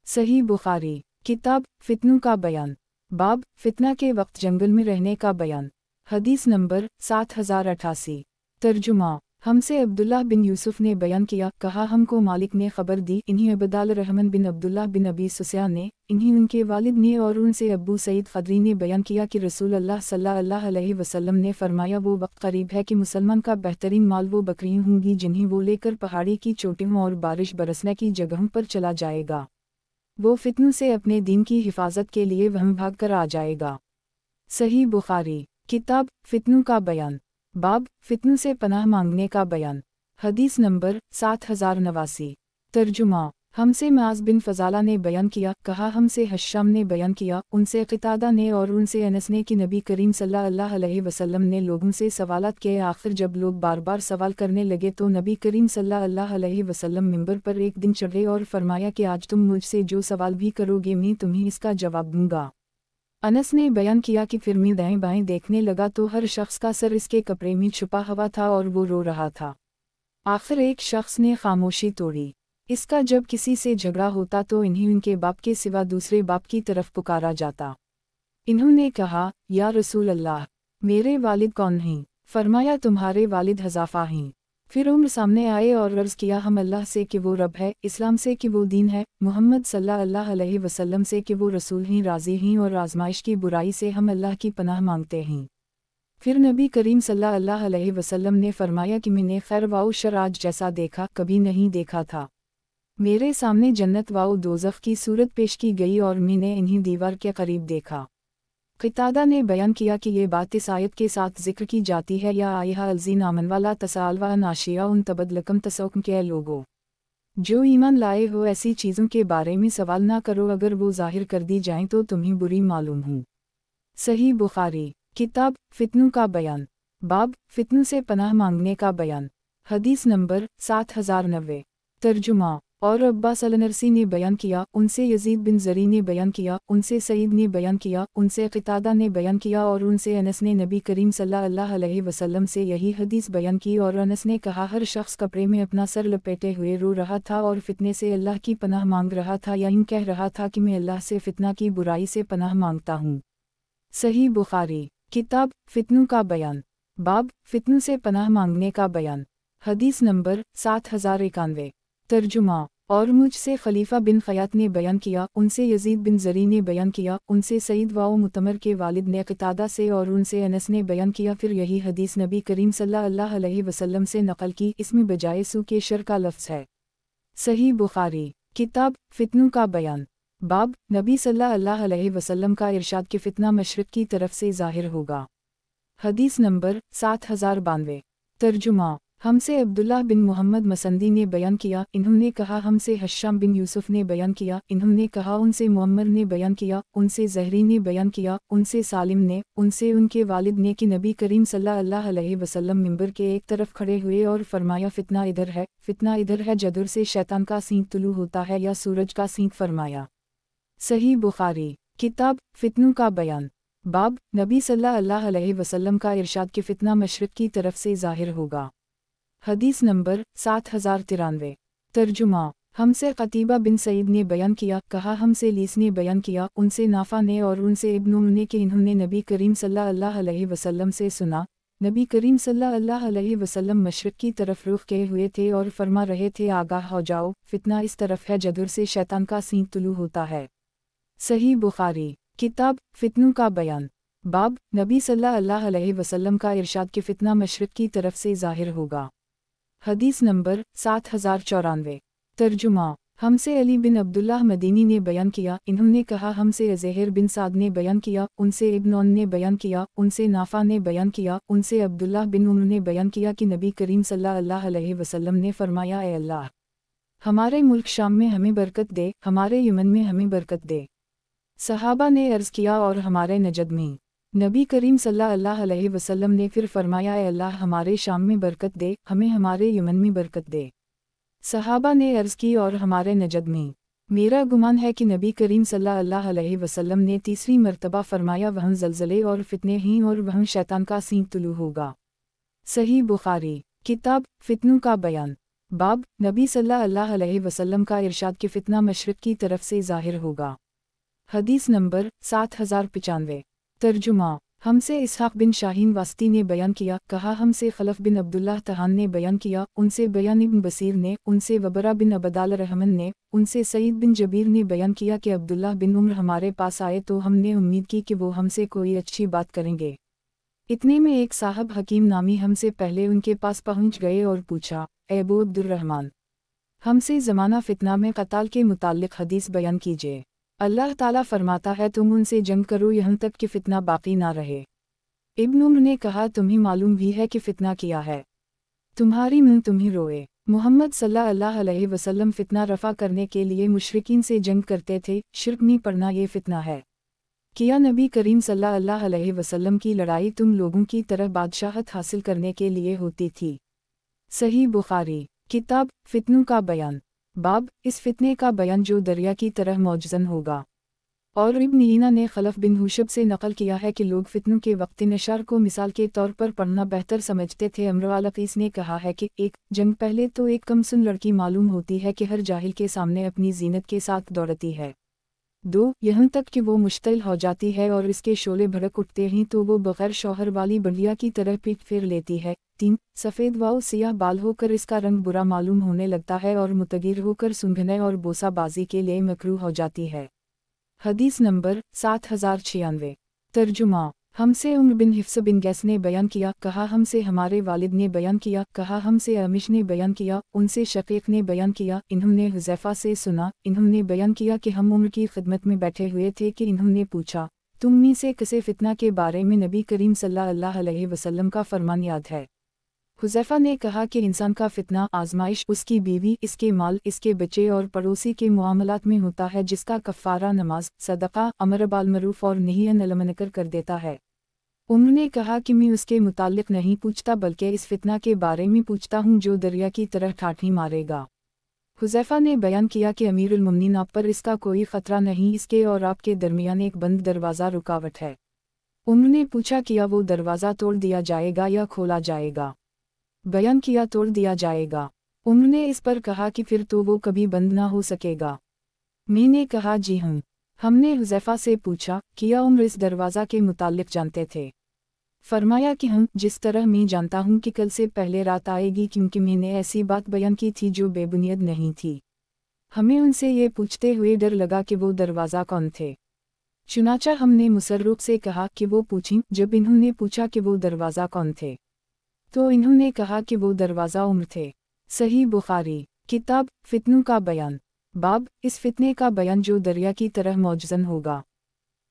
Speaker 1: صحیح بخاری، کتاب فتنوں کا بیان، باب فتنہ کے وقت جنگل میں رہنے کا بیان، حدیث نمبر 7088۔ ترجمہ: ہم سے عبداللہ بن یوسف نے بیان کیا، کہا ہم کو مالک نے خبر دی، انہیں عبد الرحمن بن عبداللہ بن ابی سفیان نے، انہیں ان کے والد نے، اور ان سے ابو سعید خدری نے بیان کیا کہ رسول اللہ صلی اللہ علیہ وسلم نے فرمایا، وہ وقت قریب ہے کہ مسلمان کا بہترین مال وہ بکریاں ہوں گی جنہیں وہ لے کر پہاڑی کی چوٹیوں اور بارش برسنے کی جگہوں پر چلا جائے گا۔ وہ فتنوں سے اپنے دین کی حفاظت کے لیے وہاں بھاگ کر آ جائے گا۔ صحیح بخاری، کتاب فتنوں کا بیان، باب فتنوں سے پناہ مانگنے کا بیان، حدیث نمبر 7089۔ ترجمہ: ہم سے معاذ بن فضالہ نے بیان کیا، کہا ہم سے حشام نے بیان کیا، ان سے قتادہ نے اور ان سے انس نے کہ نبی کریم صلی اللہ علیہ وسلم نے لوگوں سے سوالات کیے، آخر جب لوگ بار بار سوال کرنے لگے تو نبی کریم صلی اللہ علیہ وسلم منبر پر ایک دن چڑھے اور فرمایا کہ آج تم مجھ سے جو سوال بھی کرو گے میں تمہیں اس کا جواب دوں گا۔ انس نے بیان کیا کہ پھر میں دائیں بائیں دیکھنے لگا تو ہر شخص کا سر اس کے کپڑے میں چھپا ہوا تھا اور وہ رو رہا تھا۔ آخر ایک شخص نے خاموشی توڑی، اس کا جب کسی سے جھگڑا ہوتا تو انہیں ان کے باپ کے سوا دوسرے باپ کی طرف پکارا جاتا۔ انہوں نے کہا، یا رسول اللہ، میرے والد کون ہیں؟ فرمایا، تمہارے والد حذافہ ہیں۔ پھر عمر سامنے آئے اور عرض کیا، ہم اللہ سے کہ وہ رب ہے، اسلام سے کہ وہ دین ہے، محمد صلی اللہ علیہ وسلم سے کہ وہ رسول ہیں، راضی ہیں، اور آزمائش کی برائی سے ہم اللہ کی پناہ مانگتے ہیں۔ پھر نبی کریم صلی اللہ علیہ وسلم نے فرمایا کہ میں نے خیر و شر آج جیسا دیکھا کبھی نہیں دیکھا تھا۔ میرے سامنے جنت و دوزخ کی صورت پیش کی گئی اور میں نے انہیں دیوار کے قریب دیکھا۔ قتادہ نے بیان کیا کہ یہ بات اس آیت کے ساتھ ذکر کی جاتی ہے، یا آئیہا الذین آمنوا والا تسال و ناشیہ ان تبدلکم تسوکم، کہ لوگو جو ایمان لائے ہو ایسی چیزوں کے بارے میں سوال نہ کرو، اگر وہ ظاہر کر دی جائیں تو تمہیں بری معلوم ہوں۔ صحیح بخاری، کتاب فتنوں کا بیان، باب فتنوں سے پناہ مانگنے کا بیان، حدیث نمبر 7090۔ ترجمہ: اور عباس النرسی نے بیان کیا، ان سے یزید بن زری نے بیان کیا، ان سے سعید نے بیان کیا، ان سے قتادہ نے بیان کیا، اور ان سے انس نے نبی کریم صلی اللہ علیہ وسلم سے یہی حدیث بیان کی، اور انس نے کہا، ہر شخص کپڑے میں اپنا سر لپیٹے ہوئے رو رہا تھا اور فتنے سے اللہ کی پناہ مانگ رہا تھا، یا یوں کہہ رہا تھا کہ میں اللہ سے فتنہ کی برائی سے پناہ مانگتا ہوں۔ صحیح بخاری، کتاب فتنوں کا بیان، باب فتنوں سے پناہ مانگنے کا بیان، حدیث نمبر 7091۔ ترجمہ: اور مجھ سے خلیفہ بن خیاط نے بیان کیا، ان سے یزید بن زری نے بیان کیا، ان سے سعید و متمر کے والد نے قتادہ سے، اور ان سے انس نے بیان کیا، پھر یہی حدیث نبی کریم صلی اللہ علیہ وسلم سے نقل کی، اس میں بجائے سو کے شر کا لفظ ہے۔ صحیح بخاری، کتاب فتنوں کا بیان، باب نبی صلی اللہ علیہ وسلم کا ارشاد کہ فتنہ مشرق کی طرف سے ظاہر ہوگا، حدیث نمبر 7092۔ ترجمہ: ہم سے عبداللہ بن محمد مسندی نے بیان کیا، انہوں نے کہا ہم سے حشام بن یوسف نے بیان کیا، انہوں نے کہا ان سے معمر نے بیان کیا، ان سے زہری نے بیان کیا، ان سے سالم نے، ان سے ان کے والد نے کہ نبی کریم صلی اللہ علیہ وسلم منبر کے ایک طرف کھڑے ہوئے اور فرمایا، فتنہ ادھر ہے جدر سے شیطان کا سینگ طلوع ہوتا ہے یا سورج کا سینگ، فرمایا۔ صحیح بخاری، کتاب فتنوں کا بیان، باب نبی صلی اللہ علیہ وسلم کا ارشاد کہ فتنہ مشرق کی طرف سے ظاہر ہوگا، حدیث نمبر 7093 ترجمہ ہم سے قتیبہ بن سعید نے بیان کیا کہا ہم سے لیس نے بیان کیا ان سے نافع نے اور ان سے ابن عمر نے کہ انہوں نے نبی کریم صلی اللہ علیہ وسلم سے سنا نبی کریم صلی اللہ علیہ وسلم مشرق کی طرف رخ کیے ہوئے تھے اور فرما رہے تھے آگاہ ہو جاؤ فتنہ اس طرف ہے جدھر سے شیطان کا سینگ طلوع ہوتا ہے۔ صحیح بخاری کتاب فتنوں کا بیان باب نبی صلی اللہ علیہ وسلم کا ارشاد کہ فتنہ مشرق کی طرف سے ظاہر ہوگا۔ حدیث نمبر 7094 ترجمہ ہم سے علی بن عبداللہ مدینی نے بیان کیا انہوں نے کہا ہم سے زہیر بن سعد نے بیان کیا ان سے ابن عون نے بیان کیا ان سے نافع نے بیان کیا ان سے عبداللہ بن عمر نے بیان کیا کہ نبی کریم صلی اللہ علیہ وسلم نے فرمایا اے اللہ ہمارے ملک شام میں ہمیں برکت دے ہمارے یمن میں ہمیں برکت دے۔ صحابہ نے عرض کیا اور ہمارے نجد میں؟ نبی کریم صلی اللہ علیہ وسلم نے پھر فرمایا اے اللہ ہمارے شام میں برکت دے ہمیں ہمارے یمن میں برکت دے۔ صحابہ نے عرض کی اور ہمارے نجد میں؟ میرا گمان ہے کہ نبی کریم صلی اللہ علیہ وسلم نے تیسری مرتبہ فرمایا وہاں زلزلے اور فتنے ہیں اور وہاں شیطان کا سینگ طلوع ہوگا۔ صحیح بخاری کتاب فتنوں کا بیان باب نبی صلی اللہ علیہ وسلم کا ارشاد کہ فتنہ مشرق کی طرف سے ظاہر ہوگا۔ حدیث نمبر 7095 ترجمہ ہم سے اسحاق بن شاہین واسطی نے بیان کیا کہا ہم سے خلف بن عبداللہ تہان نے بیان کیا ان سے بیان ابن بصیر نے ان سے وبرہ بن عبدال رحمن نے ان سے سعید بن جبیر نے بیان کیا کہ عبداللہ بن عمر ہمارے پاس آئے تو ہم نے امید کی کہ وہ ہم سے کوئی اچھی بات کریں گے۔ اتنے میں ایک صاحب حکیم نامی ہم سے پہلے ان کے پاس پہنچ گئے اور پوچھا اے ابو عبد الرحمن ہم سے زمانہ فتنہ میں قتال کے متعلق حدیث بیان کیجیے۔ اللہ تعالیٰ فرماتا ہے تم ان سے جنگ کرو یہاں تک کہ فتنہ باقی نہ رہے۔ ابن عمر نے کہا تمہیں معلوم بھی ہے کہ فتنہ کیا ہے؟ تمہاری منہ تمہیں روئے۔ محمد صلی اللہ علیہ وسلم فتنہ رفع کرنے کے لیے مشرکین سے جنگ کرتے تھے، شرک نہیں پڑھنا یہ فتنہ ہے۔ کیا نبی کریم صلی اللہ علیہ وسلم کی لڑائی تم لوگوں کی طرح بادشاہت حاصل کرنے کے لیے ہوتی تھی؟ صحیح بخاری کتاب فتنوں کا بیان باب اس فتنے کا بیان جو دریا کی طرح موجزن ہوگا۔ اور ابن عیینہ نے خلف بن حشب سے نقل کیا ہے کہ لوگ فتنوں کے وقت نشار کو مثال کے طور پر پڑھنا بہتر سمجھتے تھے۔ امر القیس نے کہا ہے کہ ایک جنگ پہلے تو ایک کمسن لڑکی معلوم ہوتی ہے کہ ہر جاہل کے سامنے اپنی زینت کے ساتھ دوڑتی ہے۔ 2 یہاں تک کہ وہ مشتعل ہو جاتی ہے اور اس کے شعلے بھڑک اٹھتے ہیں تو وہ بغیر شوہر والی بندیا کی طرح پیٹ پھیر لیتی ہے۔ 3 سفید و سیاہ بال ہو کر اس کا رنگ برا معلوم ہونے لگتا ہے اور متغیر ہو کر سونگھنے اور بوسہ بازی کے لیے مکروہ ہو جاتی ہے۔ حدیث نمبر 7096 ترجمہ ہم سے عمر بن حفص بن گیس نے بیان کیا کہا ہم سے ہمارے والد نے بیان کیا کہا ہم سے عامش نے بیان کیا ان سے شقیق نے بیان کیا انہوں نے حذیفہ سے سنا انہوں نے بیان کیا کہ ہم عمر کی خدمت میں بیٹھے ہوئے تھے کہ انہوں نے پوچھا تم میں سے کسے فتنہ کے بارے میں نبی کریم صلی اللہ علیہ وسلم کا فرمان یاد ہے؟ حذیفہ نے کہا کہ انسان کا فتنہ آزمائش اس کی بیوی اس کے مال اس کے بچے اور پڑوسی کے معاملات میں ہوتا ہے جس کا کفارہ نماز صدقہ امر بالمعروف اور نہی عن المنکر کر دیتا ہے۔ انہوں نے کہا کہ میں اس کے متعلق نہیں پوچھتا بلکہ اس فتنہ کے بارے میں پوچھتا ہوں جو دریا کی طرح ٹھاٹھی مارے گا۔ حذیفہ نے بیان کیا کہ امیر المومنین آپ پر اس کا کوئی خطرہ نہیں اس کے اور آپ کے درمیان ایک بند دروازہ رکاوٹ ہے۔ انہوں نے پوچھا کیا وہ دروازہ توڑ دیا جائے گا یا کھولا جائے گا؟ بیان کیا توڑ دیا جائے گا۔ انہوں نے اس پر کہا کہ پھر تو وہ کبھی بند نہ ہو سکے گا۔ میں نے کہا جی ہوں۔ ہم نے حذیفہ سے پوچھا کیا عمر اس دروازہ کے متعلق جانتے تھے؟ فرمایا کہ ہم جس طرح میں جانتا ہوں کہ کل سے پہلے رات آئے گی کیونکہ میں نے ایسی بات بیان کی تھی جو بے بنیاد نہیں تھی۔ ہمیں ان سے یہ پوچھتے ہوئے ڈر لگا کہ وہ دروازہ کون تھے، چنانچہ ہم نے مسرف سے کہا کہ وہ پوچھیں۔ جب انہوں نے پوچھا کہ وہ دروازہ کون تھے تو انہوں نے کہا کہ وہ دروازہ عمر تھے۔ صحیح بخاری کتاب فتنوں کا بیان باب اس فتنے کا بیان جو دریا کی طرح موجزن ہوگا۔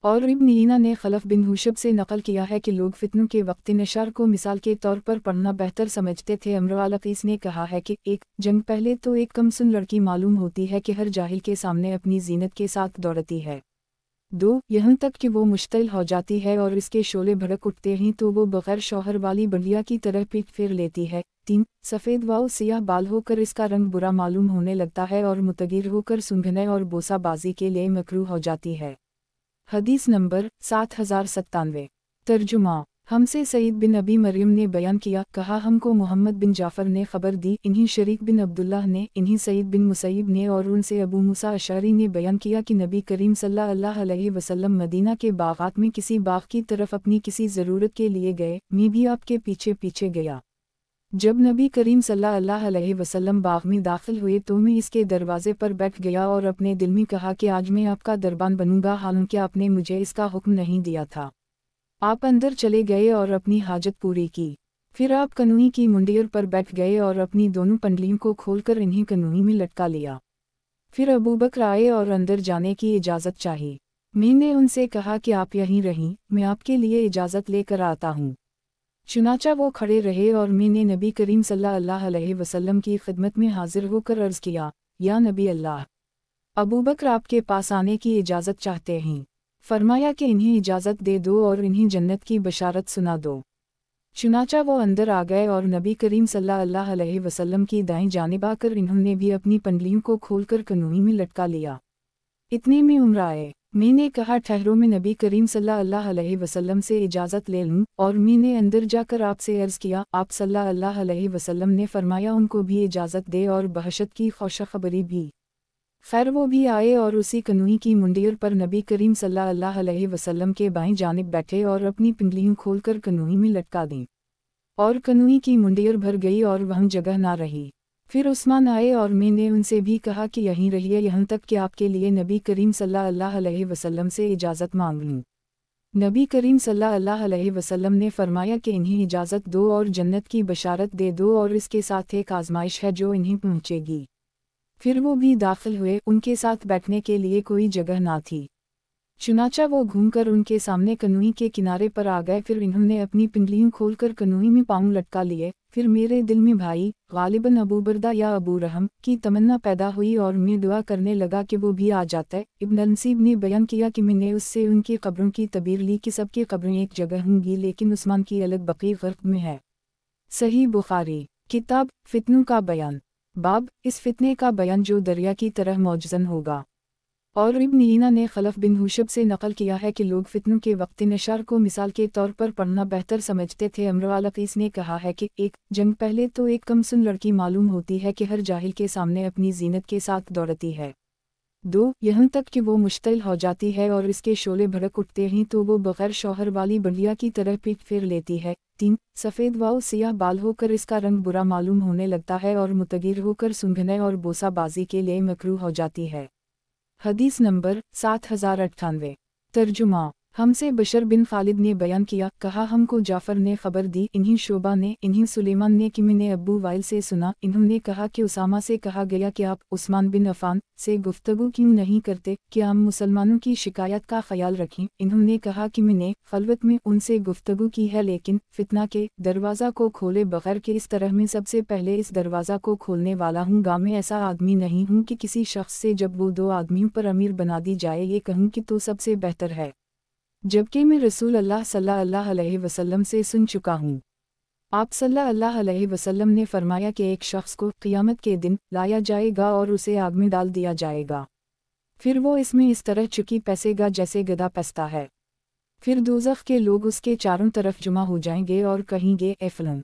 Speaker 1: اور ابن عیینہ نے خلف بن حشب سے نقل کیا ہے کہ لوگ فتنوں کے وقت نشار کو مثال کے طور پر پڑھنا بہتر سمجھتے تھے۔ امر القیس نے کہا ہے کہ ایک جنگ پہلے تو ایک کمسن لڑکی معلوم ہوتی ہے کہ ہر جاہل کے سامنے اپنی زینت کے ساتھ دوڑتی ہے۔ 2 یہاں تک کہ وہ مشتعل ہو جاتی ہے اور اس کے شعلے بھڑک اٹھتے ہیں تو وہ بغیر شوہر والی بندیا کی طرح پیٹ پھیر لیتی ہے۔ 3 سفید و سیاہ بال ہو کر اس کا رنگ برا معلوم ہونے لگتا ہے اور متغیر ہو کر سونگھنے اور بوسہ بازی کے لیے مکروہ ہو جاتی ہے۔ حدیث نمبر 7097 ترجمہ हमसे सईद बिन अबी मरियम ने बयान किया, कहा हमको मोहम्मद बिन जाफ़र ने खबर दी, इन्हीं शरीक बिन अब्दुल्लाह ने, इन्हीं सईद बिन मुसैब ने और उनसे अबू मूसा अशअरी ने बयान किया कि नबी करीम सल्लल्लाहु अलैहि वसल्लम मदीना के बागात में किसी बाग की तरफ अपनी किसी ज़रूरत के लिए गए, मैं भी आपके पीछे पीछे गया। जब नबी करीम सल्लल्लाहु अलैहि वसल्लम बाग में दाखिल हुए तो मैं इसके दरवाजे पर बैठ गया और अपने दिल में कहा कि आज मैं आपका दरबान बनूंगा, हालांकि आपने मुझे इसका हुक्म नहीं दिया था। आप अंदर चले गए और अपनी हाजत पूरी की। फिर आप कनूई की मुंडियर पर बैठ गए और अपनी दोनों पंडलियों को खोलकर इन्हीं कनूई में लटका लिया। फिर अबू बकर आए और अंदर जाने की इजाज़त चाही। मैंने उनसे कहा कि आप यहीं रहीं, मैं आपके लिए इजाज़त लेकर आता हूँ। चुनाचा वो खड़े रहे और मैंने नबी करीम सल्लल्लाहु अलैहि वसल्लम की खिदमत में हाजिर होकर अर्ज़ किया, या नबी अल्लाह, अबू बकर आपके पास आने की इजाज़त चाहते हैं। फरमाया कि इन्हें इजाज़त दे दो और इन्हें जन्नत की बशारत सुना दो। चुनाचा वो अंदर आ गए और नबी करीम सल्लल्लाहु अलैहि वसल्लम की दाईं जानिब आकर इन्होंने भी अपनी पंडलियों को खोलकर कनूई में लटका लिया। इतने में उम्र आए। मैंने कहा, ठहरो, मैं नबी करीम सल्लल्लाहु अलैहि वसल्लम से इजाज़त ले लूँ, और मैंने अंदर जाकर आपसे अर्ज़ किया। आप सल्लल्लाहु अलैहि वसल्लम ने फरमाया उनको भी इजाज़त दे और बहशत की खुशखबरी भी। खैर वो भी आए और उसी कनूई की मुंडियर पर नबी करीम सल्लल्लाहु अलैहि वसल्लम के बाईं जानिब बैठे और अपनी पिंडलियाँ खोलकर कनूई में लटका दीं। और कनूई की मुंडियर भर गई और वहाँ जगह ना रही। फिर उस्मान आए और मैंने उनसे भी कहा कि यहीं रहिए यहाँ तक कि आपके लिए नबी करीम सल्लल्लाहु अलैहि वसल्लम से इजाज़त मांग लूँ। नबी करीम सल्लल्लाहु अलैहि वसल्लम ने फरमाया कि इन्हें इजाज़त दो और जन्नत की बशारत दे दो, और इसके साथ एक आजमाइश है जो इन्हें पहुँचेगी। फिर वो भी दाखिल हुए, उनके साथ बैठने के लिए कोई जगह ना थी। चुनाचा वो घूमकर उनके सामने कनूई के किनारे पर आ गए। फिर इन्होंने अपनी पिंडलियाँ खोलकर कनूई में पाँव लटका लिए। फिर मेरे दिल में भाई गालिबन अबू बरदा या अबू रहम की तमन्ना पैदा हुई और मैं दुआ करने लगा कि वो भी आ जाता है। इब्न नसीब ने बयान किया कि मैंने उससे उनकी कब्रों की तबीर ली कि सबकी कब्रें एक जगह होंगी, लेकिन उस्मान की अलग बकी गर्क में है। सही बुखारी किताब फितनों का बयान। बाब, इस फितने का बयान जो दरिया की तरह मौजज़न होगा। और इब्न ईना ने खलफ बिन हुशब से नकल किया है कि लोग फितनों के वक्त नशार को मिसाल के तौर पर पढ़ना बेहतर समझते थे। अमर अल-क़ीस ने कहा है कि एक जंग पहले तो एक कमसुन लड़की मालूम होती है कि हर जाहिल के सामने अपनी जीनत के साथ दौड़ती है। 2 यहाँ तक कि वो मुश्तिल हो जाती है और इसके शोले भड़क उठते हैं तो वो बग़ैर शौहर वाली बढ़िया की तरह पीठ फेर लेती है। 3 सफ़ेद व सियाह बाल होकर इसका रंग बुरा मालूम होने लगता है और मुतगिर होकर सूंघने और बोसाबाजी के लिए मकरूह हो जाती है। हदीस नंबर 7098। तर्जुमा। हमसे बशर बिन खालिद ने बयान किया, कहा हमको जाफ़र ने खबर दी, इन्हीं शोबा ने, इन्हीं सुलेमान ने कि मैंने अब्बू वाइल से सुना, इन्होंने कहा कि उसामा से कहा गया कि आप उस्मान बिन अफ़ान से गुफ्तगू क्यों नहीं करते कि हम मुसलमानों की शिकायत का ख्याल रखें। इन्होंने कहा कि मैंने खलवत में उनसे गुफ्तगू की है, लेकिन फितना के दरवाज़ा को खोले बगैर के इस तरह में सबसे पहले इस दरवाज़ा को खोलने वाला हूँ। मैं ऐसा आदमी नहीं हूँ कि किसी शख्स से जब वो 2 आदमियों पर अमीर बना दी जाए ये कहूँ कि तो सबसे बेहतर है, जबकि मैं रसूल अल्लाह सल्लल्लाहु अलैहि वसल्लम से सुन चुका हूँ। आप सल्लल्लाहु अलैहि वसल्लम ने फरमाया कि एक शख्स को क़ियामत के दिन लाया जाएगा और उसे आग में डाल दिया जाएगा। फिर वो इसमें इस तरह चुकी पैसेगा जैसे गधा पैसता है। फिर दोज़ख के लोग उसके चारों तरफ जुमा हो जाएंगे और कहेंगे, ए फलन,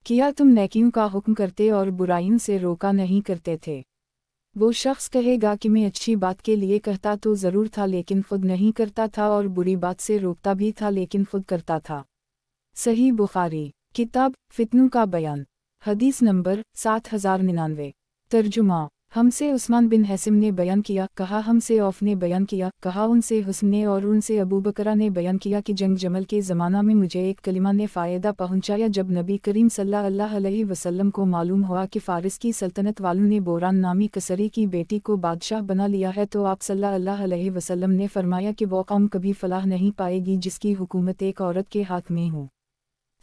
Speaker 1: किया तुम नेकियों का हुक्म करते और बुराइयों से रोका नहीं करते थे। वो शख्स कहेगा कि मैं अच्छी बात के लिए कहता तो ज़रूर था लेकिन खुद नहीं करता था, और बुरी बात से रोकता भी था लेकिन खुद करता था। सही बुखारी किताब फितनों का बयान। हदीस नंबर 7099। तर्जुमा। हमसे उस्मान बिन हसीम ने बयान किया, कहा हमसे औफ ने बयान किया, कहा उनसे हुस्न ने और उनसे अबू बकरा ने बयान किया कि जंग जमल के ज़माना में मुझे एक कलिमा ने फ़ायदा पहुँचाया। जब नबी करीम सल्लल्लाहु अलैहि वसल्लम को मालूम हुआ कि फ़ारिस की सल्तनत वालों ने बोरान नामी कसरी की बेटी को बादशाह बना लिया है तो आप सल्लल्लाहु अलैहि वसल्लम ने फरमाया कि वो कौम कभी फलाह नहीं पाएगी जिसकी हुकूमत एक औरत के हाथ में हो।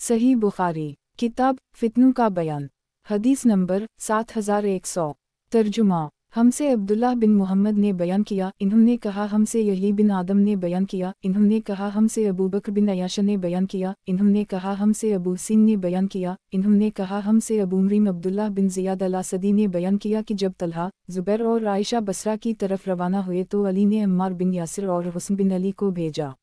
Speaker 1: सही बुखारी किताब फितनों का बयान। हदीस नंबर 7100। तर्जुमा। हमसे अब्दुल्लाह बिन मोहम्मद ने बयान किया, इन्होंने कहा हमसे यही बिन आदम ने बयान किया, इन्होंने कहा हमसे अबू बकर बिन अयाश ने बयान किया, इन्होंने कहा हमसे अबू सिन ने बयान किया, इन्होंने कहा हमसे अबू मरीम अब्दुल्लाह बिन ज़ियाद अल-असदी ने बयान किया कि जब तलहा, ज़ुबैर और आयशा बसरा की तरफ रवाना हुए तो अली ने अम्मार बिन यासिर और हुस्न बिन अली को भेजा।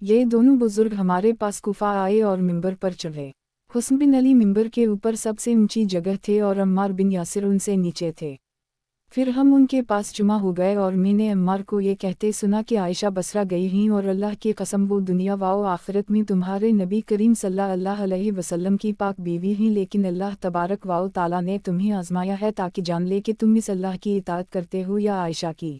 Speaker 1: یہ دونوں بزرگ ہمارے پاس کوفہ آئے اور ممبر پر چڑھے۔ حسن بن علی ممبر کے اوپر سب سے اونچی جگہ تھے اور عمار بن یاسر ان سے نیچے تھے۔ پھر ہم ان کے پاس جمع ہو گئے اور میں نے عمار کو یہ کہتے سنا کہ عائشہ بصرہ گئی ہیں اور اللہ کی قسم وہ دنیا و آخرت میں تمہارے نبی کریم صلی اللہ علیہ وسلم کی پاک بیوی ہیں، لیکن اللہ تبارک و تعالیٰ نے تمہیں آزمایا ہے تاکہ جان لے کہ تم اس اللہ کی اطاعت کرتے ہو یا عائشہ کی۔